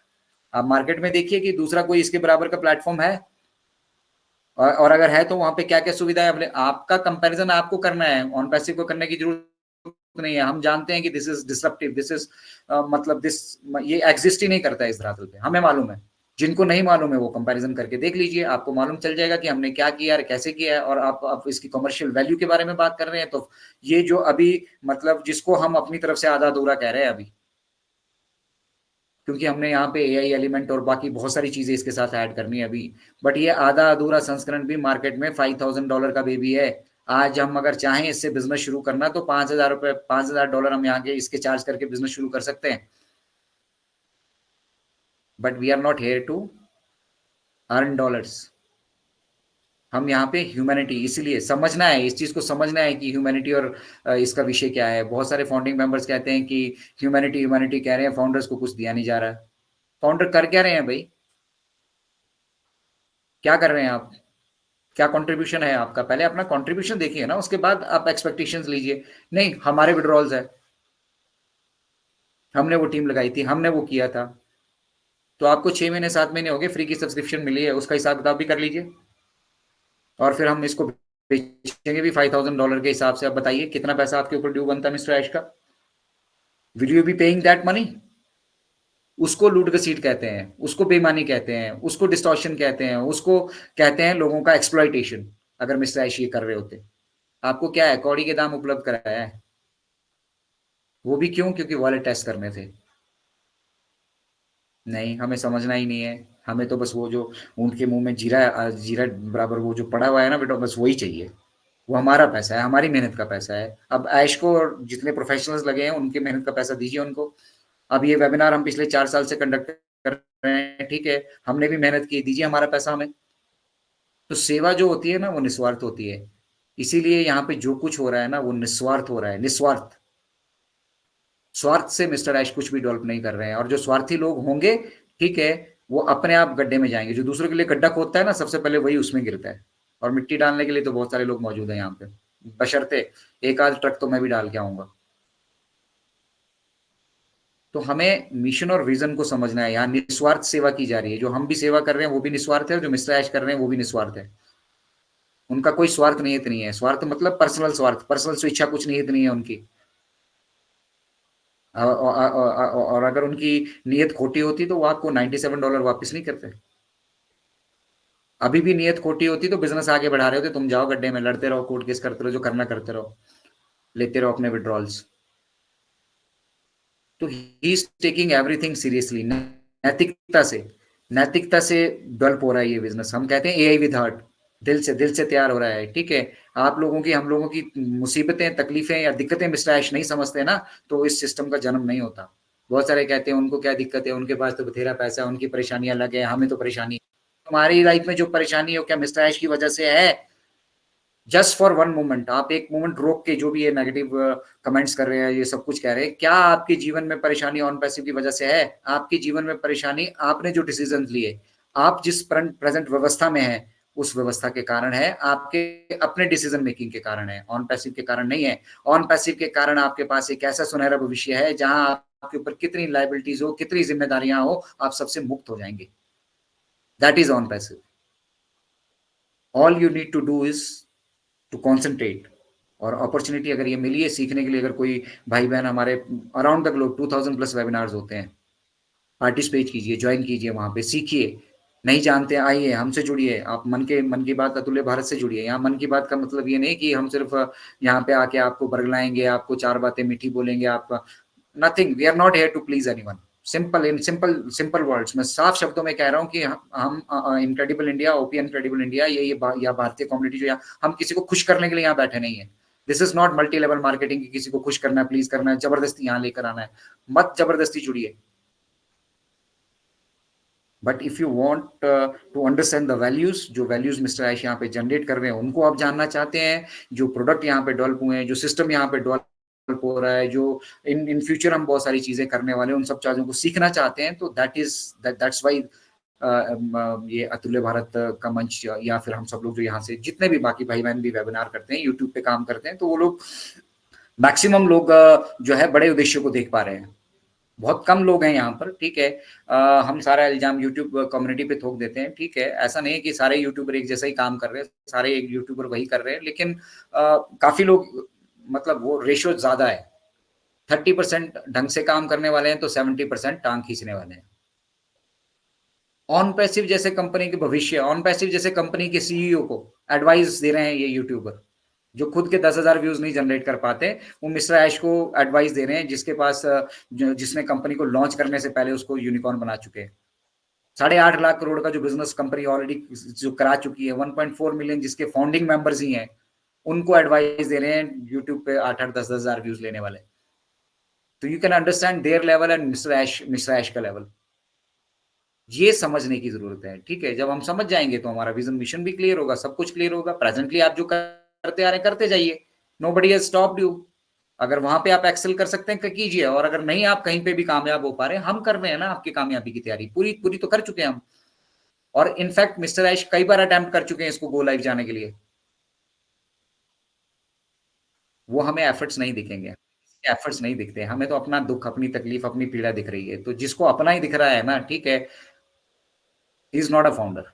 आप मार्केट में देखिए कि दूसरा कोई इसके बराबर का प्लेटफॉर्म है, और अगर है तो वहां पे क्या क्या सुविधा है, आपका कंपैरिजन आपको करना है, ऑन पैसिव को करने की जरूरत नहीं है। हम जानते हैं कि this is disruptive, this is मतलब दिस, ये एग्जिस्ट ही नहीं करता है इस धरातल पे, हमें मालूम है। जिनको नहीं मालूम है वो कंपैरिजन करके देख लीजिए, आपको मालूम चल जाएगा कि हमने क्या किया है, कैसे किया है, और आप इसकी कमर्शियल वैल्यू के बारे में बात कर रहे हैं, तो ये जो अभी मतलब जिसको हम अपनी तरफ से आधा अधूरा कह रहे हैं अभी, क्योंकि हमने यहाँ पे एआई एलिमेंट और बाकी बहुत सारी चीजें इसके साथ ऐड करनी है अभी, बट ये आधा अधूरा संस्करण भी मार्केट में $5,000 का बेबी है। आज हम अगर चाहें इससे बिजनेस शुरू करना तो $5,000, $5,000 हम यहाँ के इसके चार्ज करके बिजनेस शुरू कर सकते हैं, but we are not here to earn dollars. हम यहाँ पे ह्यूमैनिटी, इसीलिए समझना है, इस चीज को समझना है कि ह्यूमैनिटी और इसका विषय क्या है। बहुत सारे फाउंडिंग मेंबर्स कहते हैं कि ह्यूमैनिटी ह्यूमैनिटी कह रहे हैं, फाउंडर्स को कुछ दिया नहीं जा रहा। फाउंडर कर क्या रहे हैं भाई, क्या कर रहे हैं आप, क्या कंट्रीब्यूशन है आपका? पहले अपना कंट्रीब्यूशन देखिए ना, उसके बाद आप एक्सपेक्टेशंस लीजिए। नहीं, हमारे विड्रॉल्स है, हमने वो टीम लगाई थी, हमने वो किया था, तो आपको 6 महीने 7 महीने हो गए फ्री की सब्सक्रिप्शन मिली है, उसका हिसाब किताब भी कर लीजिए, और फिर हम इसको बेचेंगे भी $5,000 के हिसाब से। अब बताइए कितना पैसा आपके ऊपर ड्यू बनता है मिस्टर ऐश का? Will you be paying that money? उसको लूट घसीट कहते हैं, उसको बेईमानी कहते हैं, उसको डिस्टॉर्शन कहते हैं, उसको कहते हैं लोगों का एक्सप्लॉइटेशन। अगर मिस्टर ऐश ये कर रहे होते। आपको क्या है, कौड़ी के दाम उपलब्ध कराया है। वो भी क्यों? क्योंकि वॉलेट टेस्ट करने थे। नहीं, हमें समझना ही नहीं है। हमें तो बस वो जो ऊँट के मुँह में जीरा जीरा बराबर वो जो पड़ा हुआ है ना बेटा, बस वही चाहिए। वो हमारा पैसा है, हमारी मेहनत का पैसा है। अब ऐश को और जितने प्रोफेशनल्स लगे हैं, उनकी मेहनत का पैसा दीजिए उनको। अब ये वेबिनार हम पिछले 4 साल से कंडक्ट कर रहे हैं, ठीक है? हमने भी मेहनत की, दीजिए हमारा पैसा हमें। तो सेवा जो होती है ना, वो निस्वार्थ होती है। इसीलिए यहाँ पे जो कुछ हो रहा है ना, वो निस्वार्थ हो रहा है, निस्वार्थ। स्वार्थ से मिस्टर ऐश कुछ भी डेवलप नहीं कर रहे हैं, और जो स्वार्थी लोग होंगे, ठीक है, वो अपने आप गड्ढे में जाएंगे। जो दूसरों के लिए गड्ढा खोदता है ना, सबसे पहले वही उसमें गिरता है। और मिट्टी डालने के लिए तो बहुत सारे लोग मौजूद हैं यहाँ पे, बशर्ते एक आध ट्रक तो मैं भी डाल के आऊंगा। तो हमें मिशन और विजन को समझना है। यहाँ निस्वार्थ सेवा की जा रही है। जो हम भी सेवा कर रहे हैं वो भी निस्वार्थ है, और जो मिस्टर ऐश कर रहे हैं वो भी निस्वार्थ है। उनका कोई स्वार्थ निहित नहीं है। स्वार्थ मतलब पर्सनल स्वार्थ, पर्सनल स्वेच्छा कुछ निहित नहीं है उनकी। और अगर उनकी नीयत खोटी होती तो वो आपको $97 वापस नहीं करते। अभी भी नीयत खोटी होती तो बिजनेस आगे बढ़ा रहे होते। तुम जाओ गड्ढे में, लड़ते रहो, कोर्ट केस करते रहो, जो करना करते रहो, लेते रहो अपने विड्रॉल्स। तो he is taking everything seriously, नैतिकता से। नैतिकता से डेवलप हो रहा है ये बिजनेस। हम कहते हैं एआई विद हार्ट, दिल से तैयार हो रहा है, ठीक है। आप लोगों की, हम लोगों की मुसीबतें, तकलीफें या दिक्कतें मिस्टर ऐश नहीं समझते ना, तो इस सिस्टम का जन्म नहीं होता। बहुत सारे कहते हैं उनको क्या दिक्कत है, उनके पास तो बथेरा पैसा है, उनकी परेशानी अलग है, हमें तो परेशानी। तुम्हारी लाइफ में जो परेशानी हो, क्या मिस्टर ऐश की वजह से है? जस्ट फॉर वन मोमेंट, आप एक मोमेंट रोक के, जो भी ये नेगेटिव कमेंट्स कर रहे हैं, ये सब कुछ कह रहे हैं, क्या आपके जीवन में परेशानी ऑन पैसिव की वजह से है? आपके जीवन में परेशानी आपने जो डिसीजन लिए, आप जिस प्रेजेंट व्यवस्था में है, उस व्यवस्था के कारण है, आपके अपने डिसीजन मेकिंग के कारण है, ऑन पैसिव के कारण नहीं है। ऑन पैसिव के कारण आपके पास एक ऐसा सुनहरा भविष्य है जहां आपके ऊपर कितनी लाइबिलिटीज हो, कितनी जिम्मेदारियां हो, आप सबसे मुक्त हो जाएंगे। That is on passive. All you need to do is to concentrate. और अपॉर्चुनिटी अगर ये मिली है सीखने के लिए, अगर कोई भाई बहन हमारे अराउंड द ग्लोब 2000+ वेबिनार्स होते हैं, पार्टिसिपेट कीजिए, ज्वाइन कीजिए, वहां पे सीखिए। नहीं जानते, आइए हमसे जुड़िए। आप मन की बात अतुल्य भारत से जुड़िए। यहाँ मन की बात का मतलब ये नहीं कि हम सिर्फ यहाँ पे आके आपको बरगलाएंगे, आपको चार बातें मीठी बोलेंगे। आप nothing, we are not here to please anyone. Simple, in simple simple words में, साफ शब्दों में कह रहा हूँ कि हम incredible India, OP incredible India, या भारतीय कम्युनिटी जो, यहाँ हम किसी को खुश करने के लिए यहाँ बैठे नहीं है। This is not multi level marketing, किसी को खुश करना है, प्लीज करना है, जबरदस्ती यहाँ लेकर आना है। मत जबरदस्ती जुड़िए। But if you want to understand the values, जो वैल्यूज मिस्टर आयश यहाँ पे जनरेट कर रहे हैं, उनको आप जानना चाहते हैं, जो प्रोडक्ट यहाँ पे डेवलप हुए हैं, जो सिस्टम यहाँ पे डेवलप हो रहा है, जो इन इन फ्यूचर हम बहुत सारी चीजें करने वाले हैं, उन सब चीजों को सीखना चाहते हैं, तो दैट्स वाई ये अतुल्य भारत का मंच, या फिर हम सब लोग जो यहाँ से जितने भी बाकी भाई बहन भी वेबिनार करते हैं, यूट्यूब पे काम करते हैं, तो वो लोग मैक्सिमम लोग जो है बड़े उद्देश्य को देख पा रहे हैं। बहुत कम लोग हैं यहाँ पर, ठीक है। हम सारा इल्जाम यूट्यूब कम्युनिटी पे थोप देते हैं, ठीक है। ऐसा नहीं है कि सारे यूट्यूबर एक जैसा ही काम कर रहे हैं, सारे एक यूट्यूबर वही कर रहे हैं, लेकिन काफी लोग, मतलब वो रेशो ज्यादा है। 30% ढंग से काम करने वाले हैं, तो 70% टांग खींचने वाले हैं। ऑन पैसिव जैसे कंपनी के भविष्य, ऑन पैसिव जैसे कंपनी के सीईओ को एडवाइस दे रहे हैं ये यूट्यूबर, जो खुद के 10,000 व्यूज नहीं जनरेट कर पाते। वो मिस्टर ऐश को एडवाइस दे रहे हैं, जिसके पास जिसने कंपनी को लॉन्च करने से पहले उसको यूनिकॉर्न बना चुके हैं। 8.5 लाख करोड़ का जो बिजनेस कंपनी ऑलरेडी जो करा चुकी है, 1.4 मिलियन जिसके फाउंडिंग मेंबर्स ही हैं, उनको एडवाइस दे रहे हैं यूट्यूब पे 8-8, 10-10 हजार व्यूज लेने वाले। तो you can understand their level and mister Ash का लेवल। ये समझने की जरूरत है, ठीक है। जब हम समझ जाएंगे तो हमारा विजन मिशन भी क्लियर होगा, सब कुछ क्लियर होगा। प्रेजेंटली आप जो करते आ रहे हैं करते जाइए, नोबडी हैज स्टॉप्ड यू। अगर वहां पे आप एक्सेल कर सकते हैं कीजिए, और अगर नहीं आप कहीं पे भी कामयाब हो पा रहे हैं, हम कर रहे हैं ना आपकी कामयाबी की तैयारी, पूरी पूरी तो कर चुके हैं हम। और इनफैक्ट मिस्टर ऐश कई बार अटेम्प्ट कर चुके हैं इसको गो लाइव जाने के लिए। वो हमें एफर्ट्स नहीं दिखेंगे, एफर्ट्स नहीं दिखते हमें, तो अपना दुख, अपनी तकलीफ, अपनी पीड़ा दिख रही है। तो जिसको अपना ही दिख रहा है ना, ठीक है, he is not a founder.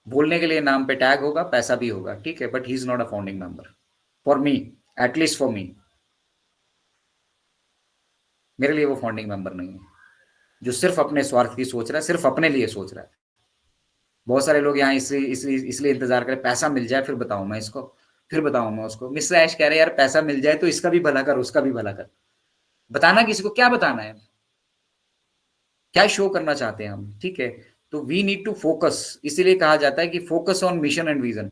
बोलने के लिए नाम पे टैग होगा, पैसा भी होगा, ठीक है, but he is not a founding member for me, at least for me. मेरे लिए वो फाउंडिंग मेंबर नहीं है, जो सिर्फ अपने स्वार्थ की सोच रहा है, सिर्फ अपने लिए सोच रहा है। बहुत सारे लोग यहाँ इसलिए इंतजार करें पैसा मिल जाए फिर बताऊं मैं इसको, फिर बताऊं मैं उसको। मिस्टर ऐश कह रहे हैं यार पैसा मिल जाए तो इसका भी भला कर, उसका भी भला कर। बताना किसी को क्या बताना है, क्या शो करना चाहते हैं हम, ठीक है। तो वी नीड टू फोकस, इसीलिए कहा जाता है कि focus on mission and vision.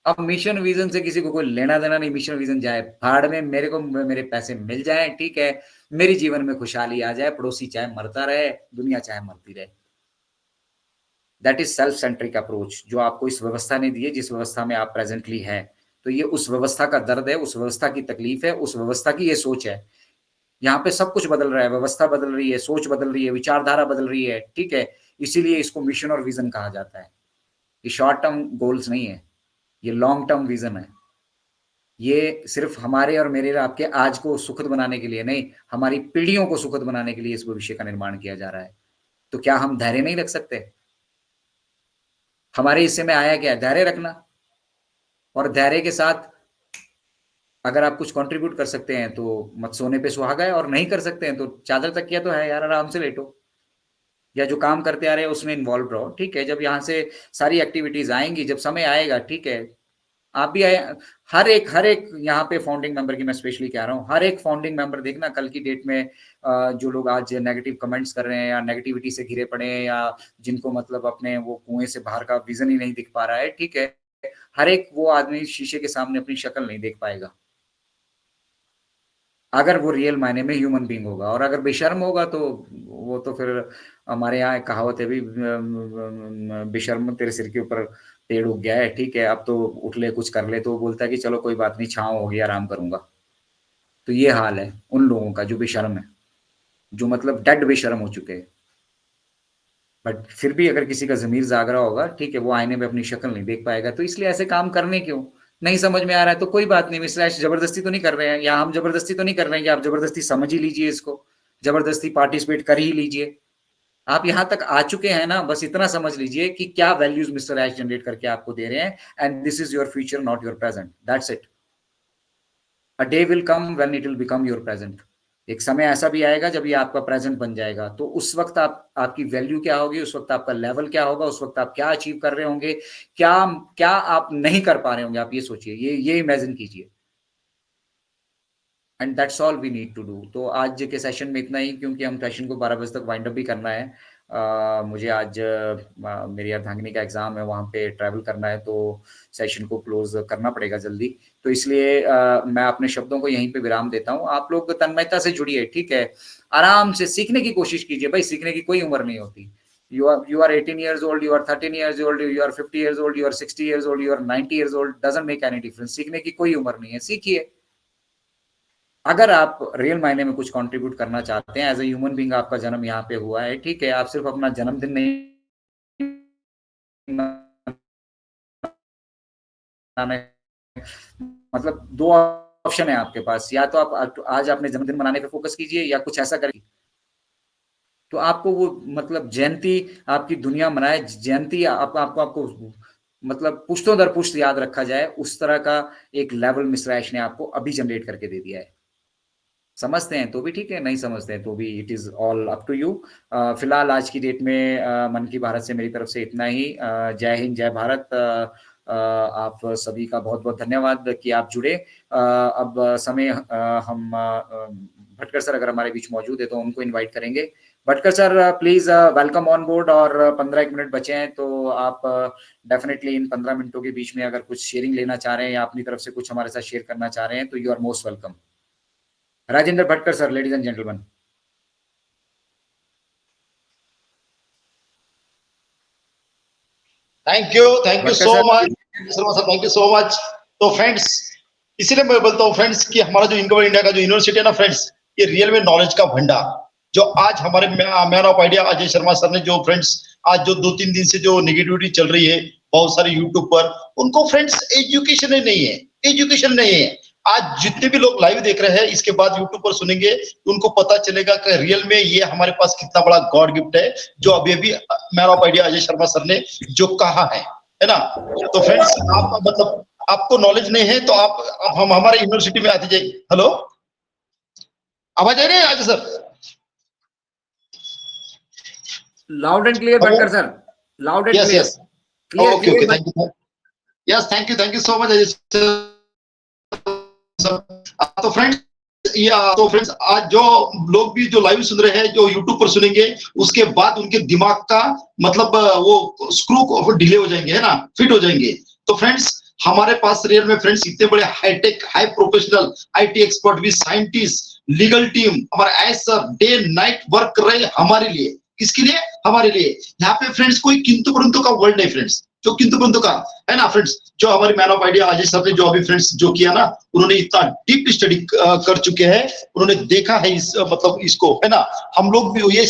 अब मिशन विजन से किसी को कोई लेना देना नहीं, मिशन विजन जाए भाड़ में, मेरे को मेरे पैसे मिल जाए, ठीक है, मेरे जीवन में खुशहाली आ जाए, पड़ोसी चाहे मरता रहे, दुनिया चाहे मरती रहे। That is self centric approach जो आपको इस व्यवस्था ने दी है, जिस व्यवस्था में आप प्रेजेंटली है। तो ये उस व्यवस्था का दर्द है, उस व्यवस्था की तकलीफ है, उस व्यवस्था की ये सोच है। यहाँ पे सब कुछ बदल रहा है, व्यवस्था बदल रही है, सोच बदल रही है, विचारधारा बदल रही है, ठीक है। इसीलिए इसको मिशन और विजन कहा जाता है। ये शॉर्ट टर्म गोल्स नहीं है, ये लॉन्ग टर्म विजन है। ये सिर्फ हमारे और मेरे आपके आज को सुखद बनाने के लिए नहीं, हमारी पीढ़ियों को सुखद बनाने के लिए इस भविष्य का निर्माण किया जा रहा है। तो क्या हम धैर्य नहीं रख सकते? हमारे हिस्से में आया क्या? धैर्य रखना। और धैर्य के साथ अगर आप कुछ कंट्रीब्यूट कर सकते हैं तो मत सोने पे सुहागा है, और नहीं कर सकते हैं तो चादर तकिया तो है यार, आराम से लेटो, या जो काम करते आ रहे हैं उसमें इन्वॉल्व रहो, ठीक है। जब यहाँ से सारी एक्टिविटीज आएंगी, जब समय आएगा, ठीक है, आप भी आए। हर एक यहाँ पे फाउंडिंग मेंबर की मैं स्पेशली कह रहा हूँ, हर एक फाउंडिंग मेंबर देखना कल की डेट में जो लोग आज नेगेटिव कमेंट्स कर रहे हैं या नेगेटिविटी से घिरे पड़े हैं, या जिनको मतलब अपने वो कुएं से बाहर का विजन ही नहीं दिख पा रहा है, ठीक है, हर एक वो आदमी शीशे के सामने अपनी शक्ल नहीं देख पाएगा अगर वो रियल मायने में ह्यूमन बीइंग होगा। और अगर बेशर्म होगा तो वो तो फिर हमारे यहाँ एक कहावत है भी, बेशर्म तेरे सिर के ऊपर पेड़ उग गया है, ठीक है, अब तो उठ ले कुछ कर ले, तो वो बोलता है कि चलो कोई बात नहीं, छाँव होगी, आराम करूंगा। तो ये हाल है उन लोगों का जो बेशर्म है, जो मतलब डेड बेशर्म हो चुके हैं। बट फिर भी अगर किसी का जमीर जाग रहा होगा, ठीक है, वो आईने में अपनी शक्ल नहीं देख पाएगा, तो इसलिए ऐसे काम करने क्यों? नहीं समझ में आ रहा है तो कोई बात नहीं, मिस्टर ऐश जबरदस्ती तो नहीं कर रहे हैं, या हम जबरदस्ती तो नहीं कर रहे हैं कि आप जबरदस्ती समझ ही लीजिए इसको, जबरदस्ती पार्टिसिपेट कर ही लीजिए। आप यहाँ तक आ चुके हैं ना, बस इतना समझ लीजिए कि क्या वैल्यूज मिस्टर ऐश जनरेट करके आपको दे रहे हैं, and this is your future not your present, that's it. A day will come when it will become your present. एक समय ऐसा भी आएगा जब ये आपका प्रेजेंट बन जाएगा, तो उस वक्त आपकी वैल्यू क्या होगी, उस वक्त आपका लेवल क्या होगा, उस वक्त आप क्या अचीव कर रहे होंगे, क्या क्या आप नहीं कर पा रहे होंगे, आप ये सोचिए, ये इमेजिन कीजिए। And that's all we need to do. तो आज के सेशन में इतना ही, क्योंकि हम सेशन को 12 बजे तक वाइंड अप भी करना है। मुझे आज मेरी अर्धांगिनी का एग्जाम है, वहाँ पे ट्रैवल करना है, तो सेशन को क्लोज करना पड़ेगा जल्दी। तो इसलिए मैं अपने शब्दों को यहीं पे विराम देता हूँ। आप लोग तन्मयता से जुड़िए, ठीक है, आराम से सीखने की कोशिश कीजिए। भाई सीखने की कोई उम्र नहीं होती। You are 18 years old, you are 13 years old, you are 50 years old, you are 60 years old, you are 90 years old, doesn't make any difference। सीखने की कोई उम्र नहीं है, सीखिए। अगर आप रियल मायने में कुछ कंट्रीब्यूट करना चाहते हैं, एज ए ह्यूमन बीइंग आपका जन्म यहाँ पे हुआ है, ठीक है, आप सिर्फ अपना जन्मदिन नहीं मनाने, मतलब दो ऑप्शन है आपके पास, या तो आप आज अपने जन्मदिन मनाने पे फोकस कीजिए, या कुछ ऐसा करिए तो आपको वो मतलब जयंती आपकी दुनिया मनाए, जयंती आपको मतलब पुश्तों दर पुश्त याद रखा जाए, उस तरह का एक लेवल मिस्टर ऐश ने आपको अभी जनरेट करके दे दिया है। समझते हैं तो भी ठीक है, नहीं समझते हैं तो भी it is all up to you. फिलहाल आज की डेट में मन की भारत से मेरी तरफ से इतना ही। जय हिंद, जय भारत। आप सभी का बहुत बहुत धन्यवाद कि आप जुड़े। अब समय हम भटकर सर अगर हमारे बीच मौजूद है तो उनको इनवाइट करेंगे। Bhatkar sir please welcome on board, और 15 मिनट बचे हैं, तो आप डेफिनेटली इन 15 मिनटों के बीच में अगर कुछ शेयरिंग लेना चाह रहे हैं या अपनी तरफ से कुछ हमारे साथ शेयर करना चाह रहे हैं तो you are most welcome. Rajendra Bhatkar sir, ladies and gentleman. Thank you so much Sharma sir, thank you so much. तो फ्रेंड्स, इसीलिए मैं बोलता हूँ फ्रेंड्स कि हमारा जो इनकवर इंडिया का जो यूनिवर्सिटी है ना फ्रेंड्स, ये रियल में नॉलेज का भंडार, जो आज हमारे man of idea Ajay Sharma sir ने जो फ्रेंड्स आज जो 2-3 दिन से जो निगेटिविटी चल रही है बहुत सारे यूट्यूब पर, उनको फ्रेंड्स एजुकेशन नहीं है, एजुकेशन नहीं है। आज जितने भी लोग लाइव देख रहे हैं, इसके बाद यूट्यूब पर सुनेंगे, उनको पता चलेगा कि रियल में ये हमारे पास कितना बड़ा गॉड गिफ्ट है, जो अभी अभी man of idea Ajay Sharma sir ने जो कहा है ना। तो फ्रेंड्स, आप मतलब आपको नॉलेज नहीं है तो आप हम हमारे यूनिवर्सिटी में आते जाइए। हेलो, आवाज आ रही है Ajay sir? Loud and clear Bhatkar sir, loud and clear. Clear okay clear okay, बात। Thank you so much. तो फ्रेंड्स, या तो फ्रेंड्स, आज जो लोग भी जो लाइव सुन रहे हैं, जो यूट्यूब पर सुनेंगे, उसके बाद उनके दिमाग का मतलब वो स्क्रू ढीले हो जाएंगे, है ना, फिट हो जाएंगे। तो फ्रेंड्स, हमारे पास रियल में फ्रेंड्स इतने बड़े hi-tech, high professional IT expert भी, साइंटिस्ट, लीगल टीम, हमारे ऐसा डे नाइट वर्क कर रहे हैं हमारे लिए। किसके लिए? हमारे लिए। यहाँ पे फ्रेंड्स कोई किंतु परंतु का वर्ल्ड नहीं फ्रेंड्स, जो किंतु परंतु का है ना फ्रेंड्स। जो हमारे man of idea Ajay sir ने जो अभी फ्रेंड्स जो किया ना, उन्होंने इतना डीप स्टडी कर चुके हैं, उन्होंने देखा है इस मतलब इसको, है ना। हम लोग भी ये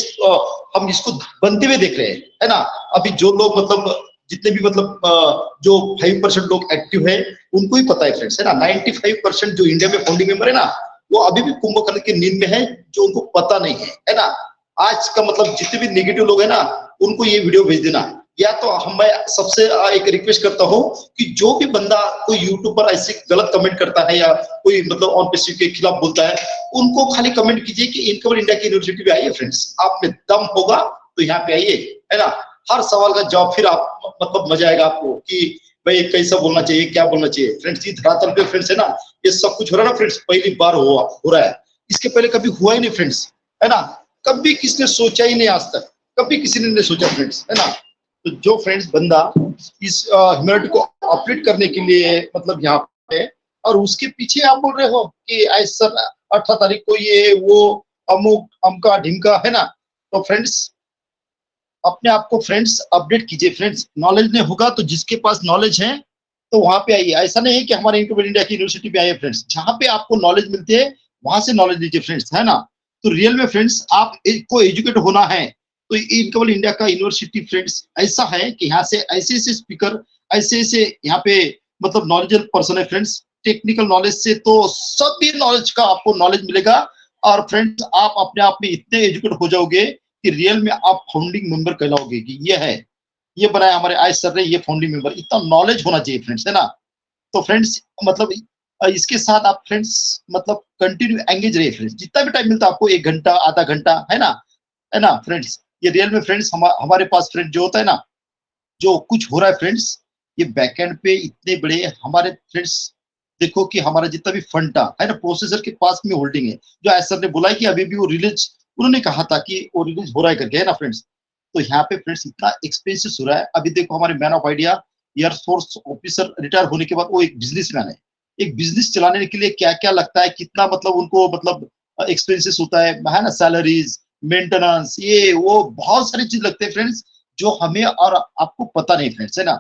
हम इसको बनते हुए देख रहे हैं, है ना। अभी जो लोग मतलब जितने भी मतलब जो 5% लोग एक्टिव है, उनको ही पता है फ्रेंड्स, है ना। 95% जो इंडिया में फाउंडिंग मेंबर है ना, वो अभी भी कुंभकर्ण की नींद में है, जो उनको पता नहीं है ना। आज का मतलब जितने भी नेगेटिव लोग है ना, उनको ये वीडियो भेज देना। या तो हम, मैं सबसे एक रिक्वेस्ट करता हूँ कि जो भी बंदा कोई यूट्यूब पर ऐसे गलत कमेंट करता है या कोई मतलब ऑन पेसिव के खिलाफ बोलता है, उनको खाली कमेंट कीजिए कि इनकवर इंडिया की यूनिवर्सिटी पे आइए फ्रेंड्स, आप में दम होगा तो यहाँ पे आइए, है ना। हर सवाल का जवाब फिर आप मतलब मजा आएगा आपको कि भाई कैसा बोलना चाहिए, क्या बोलना चाहिए फ्रेंड्स। ये धरातल पे फ्रेंड्स, है ना, ये सब कुछ हो रहा है ना फ्रेंड्स, पहली बार हो रहा है। इसके पहले कभी हुआ ही नहीं फ्रेंड्स, है ना। कभी किसने सोचा ही नहीं आज तक, कभी किसी ने नहीं सोचा फ्रेंड्स, है ना। तो जो फ्रेंड्स बंदा इस ह्यूमैनिटी को अपडेट करने के लिए मतलब यहाँ पे, और उसके पीछे आप बोल रहे हो कि ऐसा 18 तारीख को ये वो अमुक अमका ढिमका, है ना। तो फ्रेंड्स, अपने आप को फ्रेंड्स अपडेट कीजिए फ्रेंड्स। नॉलेज नहीं होगा तो जिसके पास नॉलेज है तो वहां पे आइए। ऐसा नहीं है कि हमारे इनक्यूबेट इंडिया की यूनिवर्सिटी पे आइए फ्रेंड्स, जहां पे आपको नॉलेज मिलती है वहां से नॉलेज लीजिए फ्रेंड्स, है ना। तो रियल में फ्रेंड्स, आप को एजुकेट होना है तो इनक्यूबेट इंडिया का यूनिवर्सिटी फ्रेंड्स ऐसा है कि यहाँ से ऐसे ऐसे स्पीकर, ऐसे ऐसे यहाँ पे मतलब नॉलेजेबल पर्सन है फ्रेंड्स। टेक्निकल नॉलेज से तो सभी नॉलेज का आपको नॉलेज मिलेगा। और फ्रेंड्स, आप अपने आप में इतने एजुकेट हो जाओगे कि रियल में आप फाउंडिंग मेंबर कहलाओगे कि ये है, ये बनाया हमारे आज सर ने, ये फाउंडिंग मेंबर। इतना नॉलेज होना चाहिए फ्रेंड्स, है ना। तो फ्रेंड्स मतलब इसके साथ आप फ्रेंड्स मतलब कंटिन्यू एंगेज रहिए फ्रेंड्स, जितना भी टाइम मिलता है आपको, 1 घंटा, आधा घंटा, है ना, है ना फ्रेंड्स। ये रियल में फ्रेंड्स हमारे पास फ्रेंड जो होता है ना, जो कुछ हो रहा है फ्रेंड्स, ये बैकएंड पे इतने बड़े हमारे फ्रेंड्स, देखो कि हमारा जितना भी फंडा है ना, प्रोसेसर के पास में होल्डिंग है। जो आज सर ने बोला है कि अभी भी वो रिलीज, उन्होंने कहा था कि वो रिलीज हो रहा है करके, है ना फ्रेंड्स। तो यहाँ पे फ्रेंड्स इतना एक्सपेंसिव हो रहा है। अभी देखो हमारे man of idea air force officer retire होने के बाद वो एक बिजनेसमैन है। एक बिजनेस चलाने के लिए क्या क्या लगता है, कितना मतलब उनको मतलब एक्सपेंसेस होता है ना, सैलरीज, मेंटेनेंस, ये वो बहुत सारी चीज लगते हैं फ्रेंड्स, जो हमें और आपको पता नहीं फ्रेंड्स, है ना।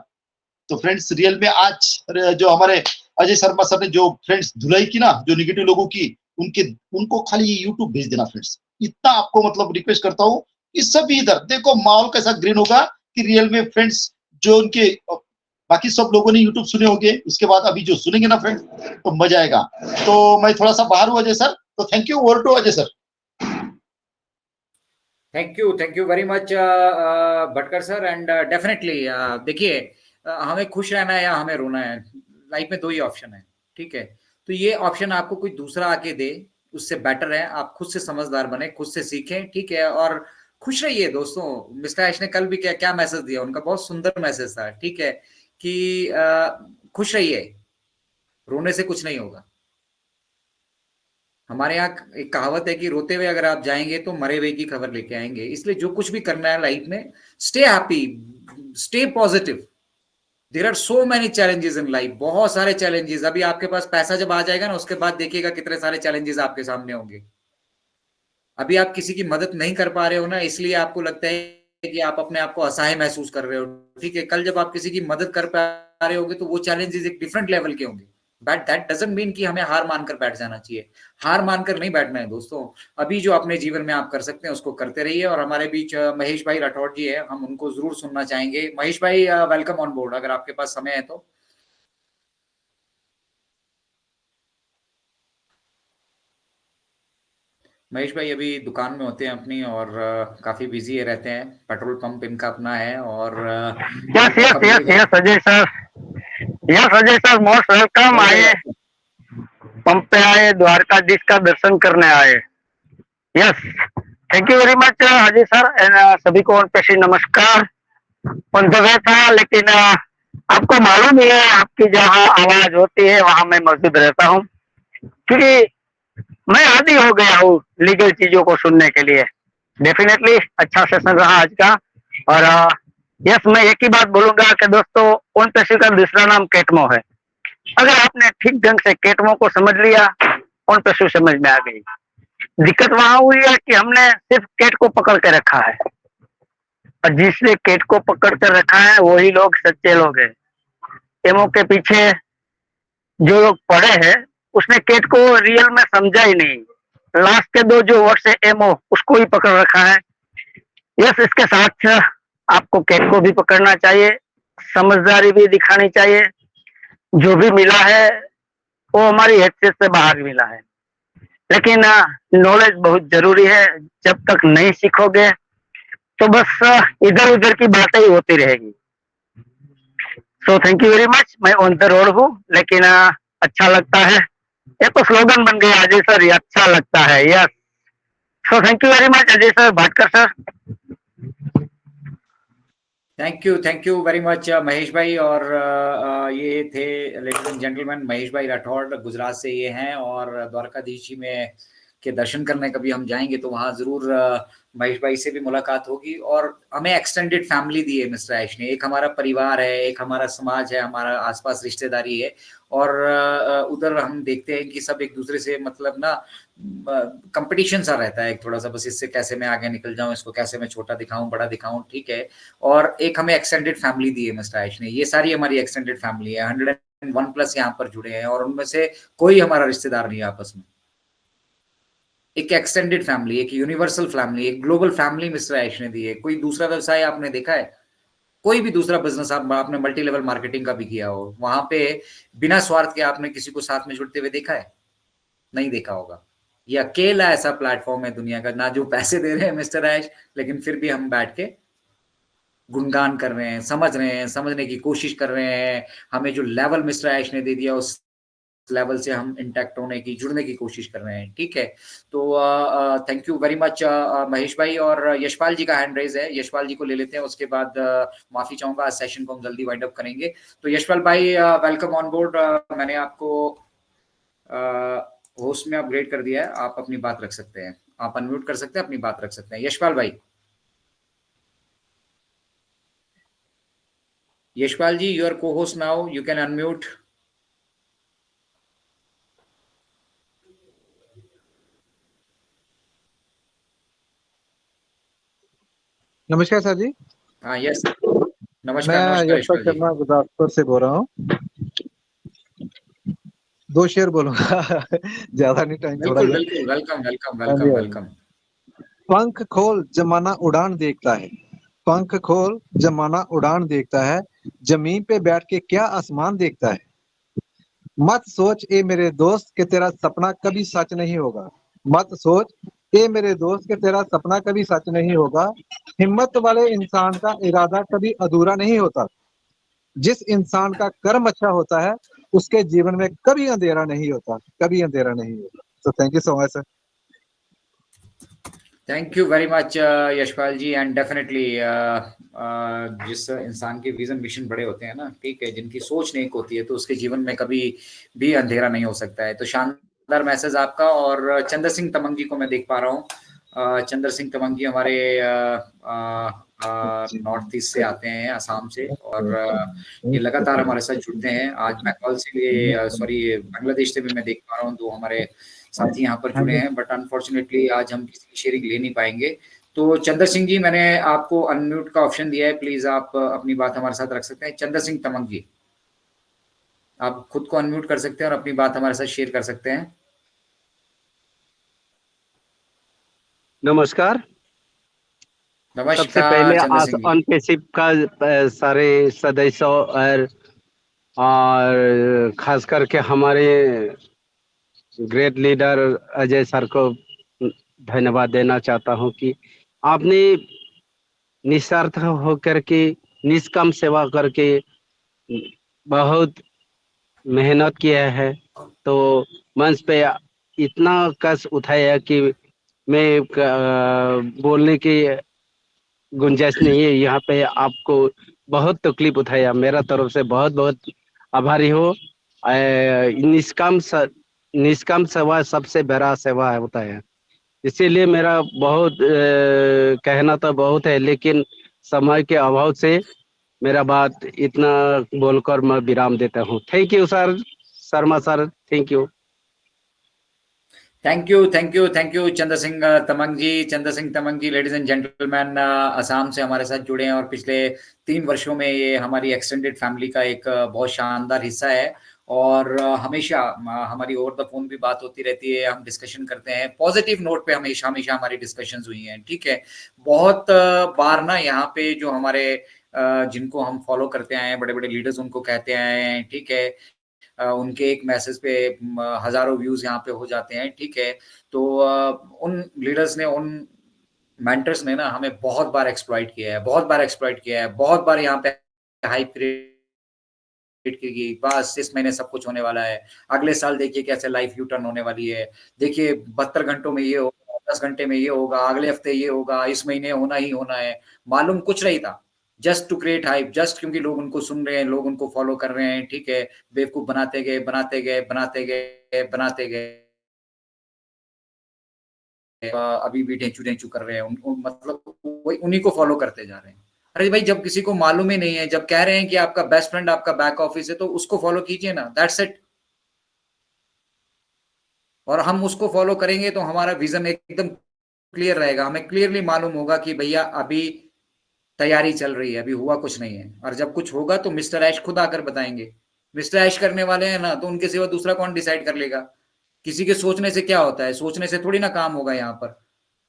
तो फ्रेंड्स, रियल में आज जो हमारे अजय शर्मा सर ने जो फ्रेंड्स धुलाई की ना, जो निगेटिव लोगों की, उनके उनको खाली ये यूट्यूब भेज देना फ्रेंड्स। इतना आपको मतलब रिक्वेस्ट करता हूँ कि सब इधर देखो माहौल कैसा ग्रीन होगा कि रियल में फ्रेंड्स, जो उनके बाकी सब लोगों ने यूट्यूब सुने होंगे, उसके बाद अभी जो सुनेंगे ना फ्रेंड्स, तो मजा आएगा। तो मैं थोड़ा सा बाहर हूँ अजय सर, तो thank you, over to Ajay sir. Thank you very much Bhatkar sir. And definitely देखिए, हमें खुश रहना है या हमें रोना है, लाइफ में दो ही ऑप्शन है, ठीक है। तो ये ऑप्शन आपको कोई दूसरा आके दे, उससे बेटर है आप खुद से समझदार बने, खुद से सीखें, ठीक है। और खुश रहिए दोस्तों। मिस्टर ऐश ने कल भी क्या क्या मैसेज दिया, उनका बहुत सुंदर मैसेज था, ठीक है, कि खुश रहिए, रोने से कुछ नहीं होगा। हमारे यहाँ एक कहावत है कि रोते हुए अगर आप जाएंगे तो मरे हुए की खबर लेके आएंगे। इसलिए जो कुछ भी करना है लाइफ में, stay happy, stay positive. There are so many challenges in life, बहुत सारे चैलेंजेस। अभी आपके पास पैसा जब आ जाएगा ना, उसके बाद देखिएगा कितने सारे चैलेंजेस आपके सामने होंगे। अभी आप किसी की मदद नहीं कर पा रहे हो ना, इसलिए आपको लगता है कि आप अपने आप को असहाय महसूस कर रहे हो, ठीक है। कल जब आप किसी की मदद कर पा रहे होगे तो वो चैलेंजेस एक डिफरेंट लेवल के होंगे। बट दैट डजंट मीन कि हमें हार मानकर बैठ जाना चाहिए। हार मानकर नहीं बैठना है दोस्तों। अभी जो अपने जीवन में आप कर सकते हैं उसको करते रहिए। और हमारे बीच महेश भाई राठौड़ जी है, हम उनको जरूर सुनना चाहेंगे। महेश भाई, वेलकम ऑन बोर्ड, अगर आपके पास समय है तो। महेश भाई अभी दुकान में होते हैं अपनी, और काफी बिजी रहते हैं। पेट्रोल पंप इनका अपना है, और यस जब मौका यस यस मिलेगा। Yes Ajay sir, yes Ajay sir, most welcome. बोलिए आए, भाई। पंप पे आए, द्वारकाधीश का दर्शन करने आए। Yes, thank you very much Ajay sir, and सभी को पेशी नमस्कार। ऑन द वे था, लेकिन आपको मालूम ही है, आपकी जहाँ आवाज होती है वहां मैं मौजूद रहता हूँ, क्योंकि मैं आदी हो गया हूँ लीगल चीजों को सुनने के लिए। डेफिनेटली अच्छा सेशन रहा आज का। और यस, मैं एक ही बात बोलूंगा कि दोस्तों, उन पेशे का दूसरा नाम केटमो है। अगर आपने ठीक ढंग से केटमो को समझ लिया, उन पेशे समझ में आ गई। दिक्कत वहां हुई है कि हमने सिर्फ केट को पकड़ के रखा है, और जिसने केट को पकड़ कर रखा है वही लोग सच्चे लोग हैं। एमओ के पीछे जो लोग पड़े हैं, उसने केट को रियल में समझा ही नहीं। लास्ट के दो जो वर्ड है एमओ, उसको ही पकड़ रखा है। यस, इसके साथ आपको केट को भी पकड़ना चाहिए, समझदारी भी दिखानी चाहिए। जो भी मिला है वो हमारी हैसियत से बाहर मिला है, लेकिन नॉलेज बहुत जरूरी है। जब तक नहीं सीखोगे तो बस इधर उधर की बातें ही होती रहेगी। So thank you very much. मैं ऑन द रोड हूँ, लेकिन अच्छा लगता है। ये तो स्लोगन बन गया अजय सर, ये अच्छा लगता है। Yes, so thank you very much Ajay sir, Bhatkar sir. Thank you very much Mahesh भाई। और ये थे लेडीज एंड जेंटलमैन महेश भाई राठौड़, गुजरात से ये हैं। और द्वारकाधीश जी में के दर्शन करने कभी हम जाएंगे तो वहां जरूर महेश भाई से भी मुलाकात होगी। और हमें एक्सटेंडेड फैमिली दी है मिस्टर ऐश ने। एक हमारा परिवार है, एक हमारा समाज है, हमारा आसपास रिश्तेदारी है। और उधर हम देखते हैं कि सब एक दूसरे से मतलब ना कंपटीशन सा रहता है एक थोड़ा सा, बस इससे कैसे मैं आगे निकल जाऊं, इसको कैसे मैं छोटा दिखाऊं बड़ा दिखाऊं, ठीक है। और एक हमें एक्सटेंडेड फैमिली दी है मिस्टर ऐश ने। ये सारी हमारी एक्सटेंडेड फैमिली है, 101 प्लस यहाँ पर जुड़े हैं, और उनमें से कोई हमारा रिश्तेदार नहीं है आपस में। एक एक्सटेंडेड फैमिली, एक यूनिवर्सल फैमिली, एक ग्लोबल फैमिली मिस्टर ऐश ने दी है। कोई दूसरा व्यवसाय आपने देखा है? कोई भी दूसरा बिजनेस आपने मल्टी लेवल मार्केटिंग का भी किया हो, वहां पे बिना स्वार्थ के आपने किसी को साथ में जुड़ते हुए देखा है? नहीं देखा होगा। ये अकेला ऐसा प्लेटफॉर्म है दुनिया का, ना जो पैसे दे रहे हैं मिस्टर ऐश, लेकिन फिर भी हम बैठ के गुणगान कर रहे हैं, समझ रहे हैं, समझने की कोशिश कर रहे हैं। हमें जो लेवल मिस्टर ऐश ने दे दिया, उस लेवल से हम इंटैक्ट होने की, जुड़ने की कोशिश कर रहे हैं, ठीक है। तो thank you very much Mahesh भाई। और यशपाल जी का हैंड रेज है, यशपाल जी को ले लेते हैं, उसके बाद माफी चाहूंगा, सेशन को हम जल्दी वाइंड अप करेंगे। तो यशपाल भाई वेलकम ऑन बोर्ड। मैंने आपको होस्ट में अपग्रेड कर दिया है, आप अपनी बात रख सकते हैं, आप अनम्यूट कर सकते हैं, अपनी बात रख सकते हैं यशपाल भाई। यशपाल जी, you are co-host now, you can unmute. नमस्कार सर जी। हाँ यस, नमस्कार मैं नमस्कार यशपाल यशपाल जी। शर्मा गुरदासपुर से बोल रहा हूँ। 2 शेर बोलूंगा ज्यादा नहीं, टाइम थोड़ा बिल्कुल ही है। बिल्कुल, वेलकम वेलकम हाँ जी, वेलकम हाँ जी। वेलकम। पंख खोल जमाना उड़ान देखता है, पंख खोल जमाना उड़ान देखता है, जमीन पे बैठ के क्या आसमान देखता है। मत सोच ए मेरे दोस्त कि तेरा सपना कभी सच नहीं होगा, मत सोच ए मेरे दोस्त कि तेरा सपना कभी सच नहीं होगा। हिम्मत वाले इंसान का इरादा कभी अधूरा नहीं होता। जिस इंसान का कर्म अच्छा होता है उसके जीवन में कभी अंधेरा नहीं होता, कभी अंधेरा नहीं होता। तो thank you so much sir. Thank you very much Yashpal ji. And definitely जिस इंसान के विजन मिशन बड़े होते हैं ना, ठीक है, जिनकी सोच नेक होती है, तो उसके जीवन में कभी भी अंधेरा नहीं हो सकता है। तो शानदार मैसेज आपका। और चंद्र सिंह तमंग जी को मैं देख पा रहा हूँ। चंद्र सिंह तमंग जी हमारे नॉर्थ ईस्ट से आते हैं, असम से, और ये लगातार हमारे साथ जुड़ते हैं। आज बंगाल से भी, सॉरी बांग्लादेश से भी मैं देख पा रहा हूँ, दो हमारे साथी यहाँ पर जुड़े हैं, बट अनफॉर्चुनेटली आज हम किसी की शेयरिंग ले नहीं पाएंगे। तो चंद्र सिंह जी, मैंने आपको अनम्यूट का ऑप्शन दिया है, प्लीज आप अपनी बात हमारे साथ रख सकते हैं। चंद्र सिंह तमंग जी, आप खुद को अनम्यूट कर सकते हैं और अपनी बात हमारे साथ शेयर कर सकते हैं। नमस्कार। सबसे नमस्कार पहले चंद्र आज सिंह जी। अनपेशिप का सारे सदस्यों और खास करके हमारे ग्रेट लीडर अजय सर को धन्यवाद देना चाहता हूं कि आपने निस्वार्थ होकर के निष्काम सेवा करके बहुत मेहनत किया है। तो मंच पे इतना कष्ट उठाया कि मैं बोलने की गुंजाइश नहीं है यहाँ पे। आपको बहुत तकलीफ उठाया, मेरा तरफ से बहुत बहुत आभारी हो। निष्काम सेवा सबसे बड़ा सेवा होता है। इसीलिए मेरा बहुत कहना तो बहुत है, लेकिन समय के अभाव से मेरा बात इतना बोलकर मैं विराम देता हूँ। Thank you sir, Sharma sir, thank you. Thank you, thank you, thank you Chandra Singh Tamang ji. Chandra Singh Tamang ji, ladies and gentleman, Assam से हमारे साथ जुड़े हैं और पिछले 3 वर्षों में ये हमारी एक्सटेंडेड फैमिली का एक बहुत शानदार हिस्सा है। और हमेशा हमारी ओवर द फोन भी बात होती रहती है, हम डिस्कशन करते हैं पॉजिटिव नोट पे, हमेशा हमेशा हमारी डिस्कशंस हुई हैं। ठीक है, बहुत बार ना यहाँ पे जो हमारे जिनको हम फॉलो करते आए हैं, बड़े बड़े लीडर्स उनको कहते आए हैं, ठीक है, उनके एक मैसेज पे हजारों व्यूज यहाँ पे हो जाते हैं। ठीक है, तो उन लीडर्स ने, उन मेंटर्स ने ना हमें बहुत बार एक्सप्लॉइट किया है, बहुत बार एक्सप्लॉइट किया है, बहुत बार यहाँ पे हाइप क्रिएट की, बस इस महीने सब कुछ होने वाला है, अगले साल देखिए कैसे लाइफ यू टर्न होने वाली है, देखिए 72 घंटों में ये होगा, 10 घंटे में ये होगा, अगले हफ्ते ये होगा, इस महीने होना ही होना है। मालूम कुछ नहीं था, just to create hype, just क्योंकि लोग उनको सुन रहे हैं, लोग उनको फॉलो कर रहे हैं। ठीक है, बेवकूफ बनाते गए, बनाते गए, बनाते गए, बनाते गए, अभी भी ढेंचू ढेंचू कर रहे हैं, उनको मतलब वही उन्हीं को फॉलो करते जा रहे हैं। अरे भाई, जब किसी को मालूम ही नहीं है, जब कह रहे हैं कि आपका बेस्ट फ्रेंड आपका बैक ऑफिस है, तो उसको फॉलो कीजिए ना, दैट्स इट। और हम उसको फॉलो करेंगे तो हमारा विजन एकदम क्लियर रहेगा, हमें क्लियरली मालूम होगा कि भैया अभी तैयारी चल रही है, अभी हुआ कुछ नहीं है। और जब कुछ होगा तो मिस्टर ऐश खुद आकर बताएंगे। मिस्टर ऐश करने वाले हैं ना, तो उनके सिवा दूसरा कौन डिसाइड कर लेगा? किसी के सोचने से क्या होता है? सोचने से थोड़ी ना काम होगा यहाँ पर।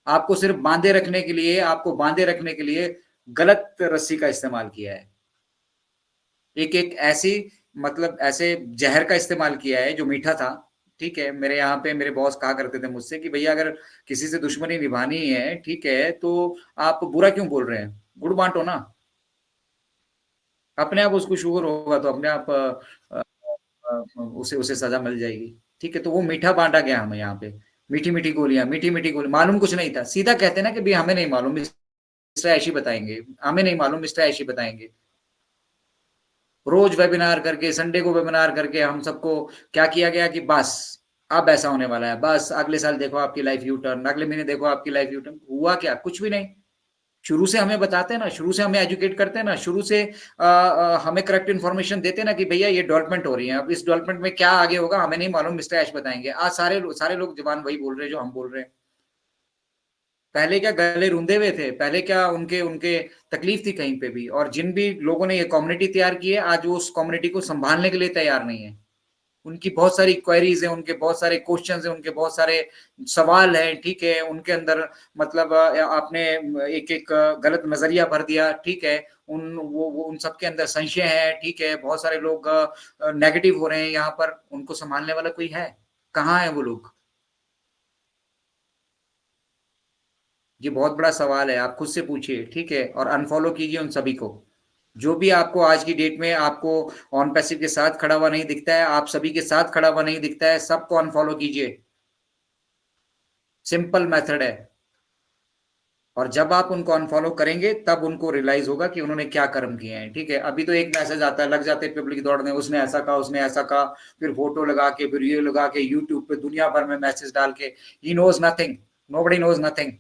आपको सिर्फ बांधे रखने के लिए, आपको बांधे रखने के लिए गलत रस्सी का इस्तेमाल किया है, एक एक ऐसी, मतलब ऐसे जहर का इस्तेमाल किया है जो मीठा था। ठीक है, मेरे यहाँ पे मेरे बॉस कहा करते थे मुझसे कि भैया अगर किसी से दुश्मनी निभानी है, ठीक है, तो आप बुरा क्यों बोल रहे हैं, गुड़ बांटो ना, अपने आप उसको शुगर होगा तो अपने आप उसे उसे सजा मिल जाएगी। ठीक है, तो वो मीठा बांटा गया हमें यहाँ पे, मीठी मीठी गोलियां, मीठी मीठी गोली, मालूम कुछ नहीं था, सीधा कहते ना कि भाई हमें नहीं मालूम, मिस्टर ऐशी बताएंगे, हमें नहीं मालूम, मिस्टर ऐशी बताएंगे। रोज वेबिनार करके, संडे को वेबिनार करके हम सबको क्या किया गया कि बस अब ऐसा होने वाला है, बस अगले साल देखो आपकी लाइफ यू टर्न, अगले महीने देखो आपकी लाइफ यू टर्न। हुआ क्या? कुछ भी नहीं। शुरू से हमें बताते हैं ना, शुरू से हमें एजुकेट करते हैं ना, शुरू से हमें करेक्ट इन्फॉर्मेशन देते हैं ना कि भैया ये डेवलपमेंट हो रही है, अब इस डेवलपमेंट में क्या आगे होगा हमें नहीं मालूम, मिस्टर ऐश बताएंगे। आज सारे लोग जबान वही बोल रहे हैं जो हम बोल रहे हैं। पहले क्या गले रूंधे हुए थे? पहले क्या उनके उनके तकलीफ थी कहीं पे भी? और जिन भी लोगों ने ये कम्युनिटी तैयार की है, आज वो उस कम्युनिटी को संभालने के लिए तैयार नहीं है। उनकी बहुत सारी क्वेरीज हैं, उनके बहुत सारे क्वेश्चंस हैं, उनके बहुत सारे सवाल हैं। ठीक है, उनके अंदर मतलब आपने एक एक गलत नजरिया भर दिया। ठीक है, वो उन सबके अंदर संशय है। ठीक है, बहुत सारे लोग नेगेटिव हो रहे हैं यहाँ पर, उनको संभालने वाला कोई है? कहाँ है वो लोग? ये बहुत बड़ा सवाल है, आप खुद से पूछिए। ठीक है, और अनफॉलो कीजिए उन सभी को। जो भी आपको आज की डेट में आपको ऑन पैसिव के साथ खड़ा हुआ नहीं दिखता है, आप सभी के साथ खड़ा हुआ नहीं दिखता है, सबको अनफॉलो कीजिए। सिंपल मेथड है। और जब आप उनको अनफॉलो करेंगे तब उनको रियलाइज होगा कि उन्होंने क्या कर्म किए हैं। ठीक है, अभी तो एक मैसेज आता है, लग जाते हैं पब्लिक दौड़ने, उसने ऐसा कहा, उसने ऐसा कहा, फिर फोटो लगा के, फिर ये लगा के, यूट्यूब पे दुनिया भर में मैसेज डाल के, he knows nothing, nobody knows nothing.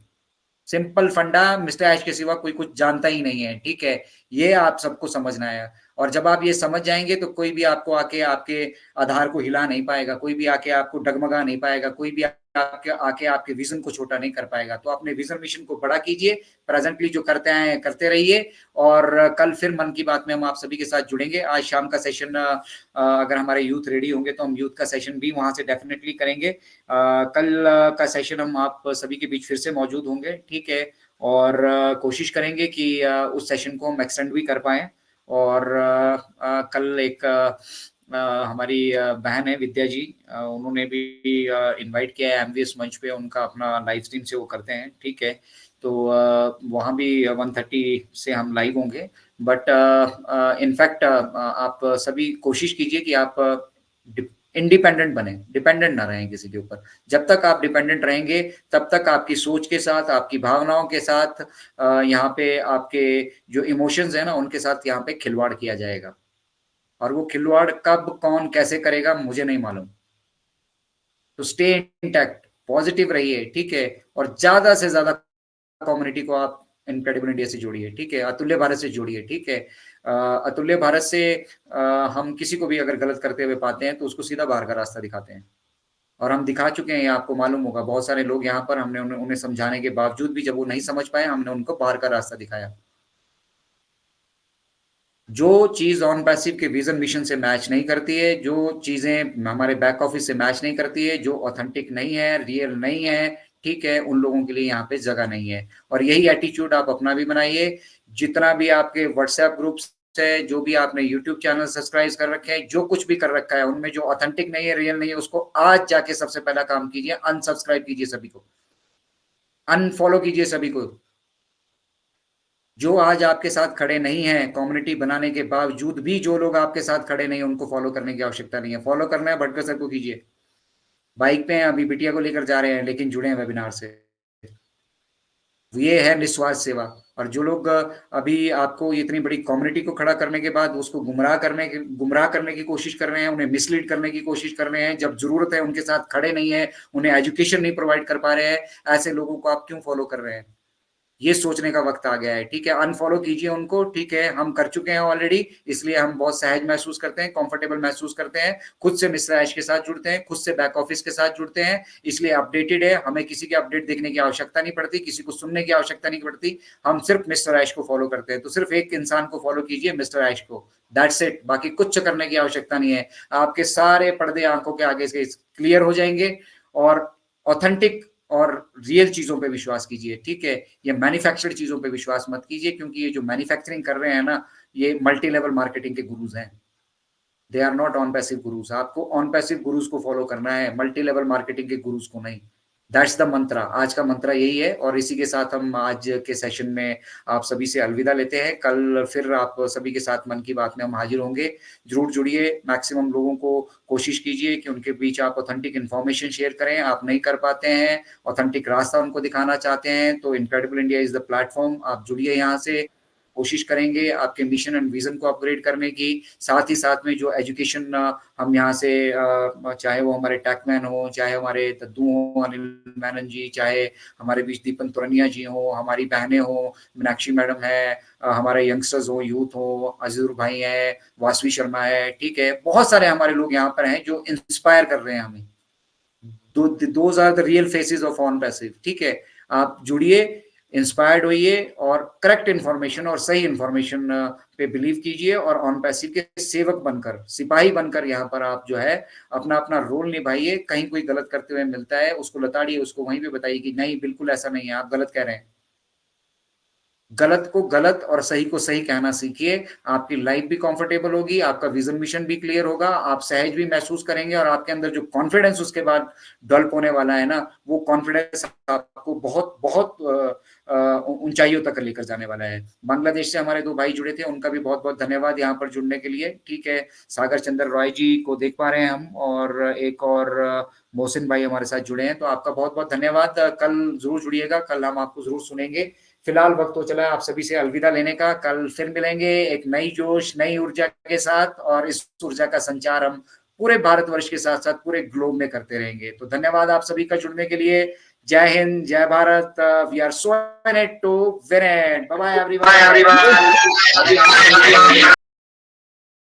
Simple फंडा, मिस्टर ऐश के सिवा कोई कुछ जानता ही नहीं है। ठीक है, ये आप सबको समझना है। और जब आप ये समझ जाएंगे तो कोई भी आपको आके आपके आधार को हिला नहीं पाएगा, कोई भी आके आपको डगमगा नहीं पाएगा, कोई भी आपके आके आपके विजन को छोटा नहीं कर पाएगा। तो अपने विजन मिशन को बड़ा कीजिए, प्रेजेंटली जो करते हैं करते रहिए। और कल फिर मन की बात में हम आप सभी के साथ जुड़ेंगे। आज शाम का सेशन, अगर हमारे यूथ रेडी होंगे तो हम यूथ का सेशन भी वहां से डेफिनेटली करेंगे। कल का सेशन हम आप सभी के बीच फिर से मौजूद होंगे। ठीक है, और कोशिश करेंगे कि उस सेशन को हम एक्सटेंड भी कर पाए। और कल एक हमारी बहन है विद्या जी, उन्होंने भी इनवाइट किया है एमवीएस मंच पे, उनका अपना लाइव स्ट्रीम से वो करते हैं। ठीक है, तो वहाँ भी 1:30 से हम लाइव होंगे। बट इनफैक्ट आप सभी कोशिश कीजिए कि आप इंडिपेंडेंट बने, डिपेंडेंट ना रहें किसी के ऊपर। जब तक आप डिपेंडेंट रहेंगे तब तक आपकी सोच के साथ, आपकी भावनाओं के साथ, यहाँ पे आपके जो इमोशंस है ना उनके साथ यहाँ पे खिलवाड़ किया जाएगा, और वो खिलवाड़ कब कौन कैसे करेगा मुझे नहीं मालूम। तो स्टे इंटैक्ट, पॉजिटिव रहिए, ठीक है, और ज्यादा से ज्यादा कम्युनिटी को आप इनक्रेडिबल इंडिया से जोड़िए, ठीक है, अतुल्य भारत से जोड़िए, ठीक है। अतुल्य भारत से हम किसी को भी अगर गलत करते हुए पाते हैं तो उसको सीधा बाहर का रास्ता दिखाते हैं, और हम दिखा चुके हैं, आपको मालूम होगा। बहुत सारे लोग यहाँ पर हमने उन्हें समझाने के बावजूद भी जब वो नहीं समझ पाए, हमने उनको बाहर का रास्ता दिखाया। जो चीज ऑन पैसिव के विजन मिशन से मैच नहीं करती है, जो चीजें हमारे बैक ऑफिस से मैच नहीं करती है, जो ऑथेंटिक नहीं है, रियल नहीं है, ठीक है, उन लोगों के लिए यहाँ पे जगह नहीं है। और यही एटीट्यूड आप अपना भी बनाइए। जितना भी आपके व्हाट्सएप ग्रुप्स है, जो भी आपने यूट्यूब चैनल सब्सक्राइब कर रखे हैं, जो कुछ भी कर रखा है, उनमें जो ऑथेंटिक नहीं है, रियल नहीं है, उसको आज जाके सबसे पहला काम कीजिए, अनसब्सक्राइब कीजिए सभी को, अनफॉलो कीजिए सभी को। जो आज आपके साथ खड़े नहीं हैं, कम्युनिटी बनाने के बावजूद भी जो लोग आपके साथ खड़े नहीं हैं, उनको फॉलो करने की आवश्यकता नहीं है। फॉलो करना है भटकर सर को कीजिए, बाइक पे हैं, अभी बिटिया को लेकर जा रहे हैं, लेकिन जुड़े हैं वेबिनार से। ये है निस्वार्थ सेवा। और जो लोग अभी आपको इतनी बड़ी कम्युनिटी को खड़ा करने के बाद उसको गुमराह करने की कोशिश कर रहे हैं, उन्हें मिसलीड करने की कोशिश कर रहे हैं, जब जरूरत है उनके साथ खड़े नहीं है, उन्हें एजुकेशन नहीं प्रोवाइड कर पा रहे हैं, ऐसे लोगों को आप क्यों फॉलो कर रहे हैं? ये सोचने का वक्त आ गया है, ठीक है। अनफॉलो कीजिए उनको, ठीक है, हम कर चुके हैं ऑलरेडी, इसलिए हम बहुत सहज महसूस करते हैं, कंफर्टेबल महसूस करते हैं, खुद से मिस्टर ऐश के साथ जुड़ते हैं, खुद से बैक ऑफिस के साथ जुड़ते हैं, इसलिए अपडेटेड है। हमें किसी की अपडेट देखने की आवश्यकता नहीं पड़ती, किसी को सुनने की आवश्यकता नहीं पड़ती, हम सिर्फ मिस्टर ऐश को फॉलो करते हैं। तो सिर्फ एक इंसान को फॉलो कीजिए, मिस्टर ऐश को, दैट्स इट। बाकी कुछ करने की आवश्यकता नहीं है। आपके सारे पर्दे आंखों के आगे से क्लियर हो जाएंगे, और ऑथेंटिक और रियल चीजों पे विश्वास कीजिए, ठीक है। ये मैन्युफैक्चर्ड चीजों पे विश्वास मत कीजिए, क्योंकि ये जो मैन्युफैक्चरिंग कर रहे हैं ना, ये मल्टी लेवल मार्केटिंग के गुरुज हैं। They are not on passive gurus. आपको ऑन पैसिव गुरुज को फॉलो करना है, मल्टी लेवल मार्केटिंग के गुरुज को नहीं। दैट्स द मंत्रा, आज का मंत्रा यही है। और इसी के साथ हम आज के सेशन में आप सभी से अलविदा लेते हैं। कल फिर आप सभी के साथ मन की बात में हम हाजिर होंगे। जरूर जुड़िए, मैक्सिमम लोगों को कोशिश कीजिए कि उनके बीच आप ऑथेंटिक इन्फॉर्मेशन शेयर करें। आप नहीं कर पाते हैं, ऑथेंटिक रास्ता उनको दिखाना चाहते हैं, तो incredible India is the platform. आप जुड़िए यहाँ से, कोशिश करेंगे आपके मिशन एंड विजन को अपग्रेड करने की। साथ ही साथ में जो एजुकेशन हम यहाँ से, चाहे वो हमारे टैकमैन हो, चाहे हमारे दद्दू हो अनिल मैनन जी, चाहे हमारे बीच दीपन तुरनिया जी हो, हमारी बहनें हो, मीनाक्षी मैडम है, हमारे यंगस्टर्स हो, यूथ हो, अजूर भाई है, वासवी शर्मा है, ठीक है, बहुत सारे हमारे लोग यहाँ पर हैं जो इंस्पायर कर रहे हैं हमें। Those are the real faces of on passive, ठीक है। आप जुड़िए, इंस्पायर्ड होइए, और करेक्ट इन्फॉर्मेशन और सही इन्फॉर्मेशन पे बिलीव कीजिए, और ऑन पैसिव के सेवक बनकर, सिपाही बनकर यहाँ पर आप जो है अपना अपना रोल निभाइए। कहीं कोई गलत करते हुए मिलता है, उसको लताड़िए, उसको वहीं पे बताइए कि नहीं, बिल्कुल ऐसा नहीं है, आप गलत कह रहे हैं। गलत को गलत और सही को सही कहना सीखिए। आपकी लाइफ भी कंफर्टेबल होगी, आपका विजन मिशन भी क्लियर होगा, आप सहज भी महसूस करेंगे, और आपके अंदर जो कॉन्फिडेंस उसके बाद डेवलप होने वाला है ना, वो कॉन्फिडेंस आपको बहुत बहुत ऊंचाइयों तक लेकर जाने वाला है। बांग्लादेश से हमारे दो भाई जुड़े थे, उनका भी बहुत बहुत धन्यवाद यहाँ पर जुड़ने के लिए, ठीक है। सागर चंद्र रॉय जी को देख पा रहे हैं हम, और एक और मोहसिन भाई हमारे साथ जुड़े हैं, तो आपका बहुत बहुत धन्यवाद। कल जरूर जुड़िएगा, कल हम आपको जरूर सुनेंगे। फिलहाल वक्त हो चला है आप सभी से अलविदा लेने का। कल फिर मिलेंगे एक नई जोश, नई ऊर्जा के साथ, और इस ऊर्जा का संचार हम पूरे भारतवर्ष के साथ साथ पूरे ग्लोब में करते रहेंगे। तो धन्यवाद आप सभी का जुड़ने के लिए। जय हिंद, जय Bharat. We are so in it to win it. Bye bye everyone.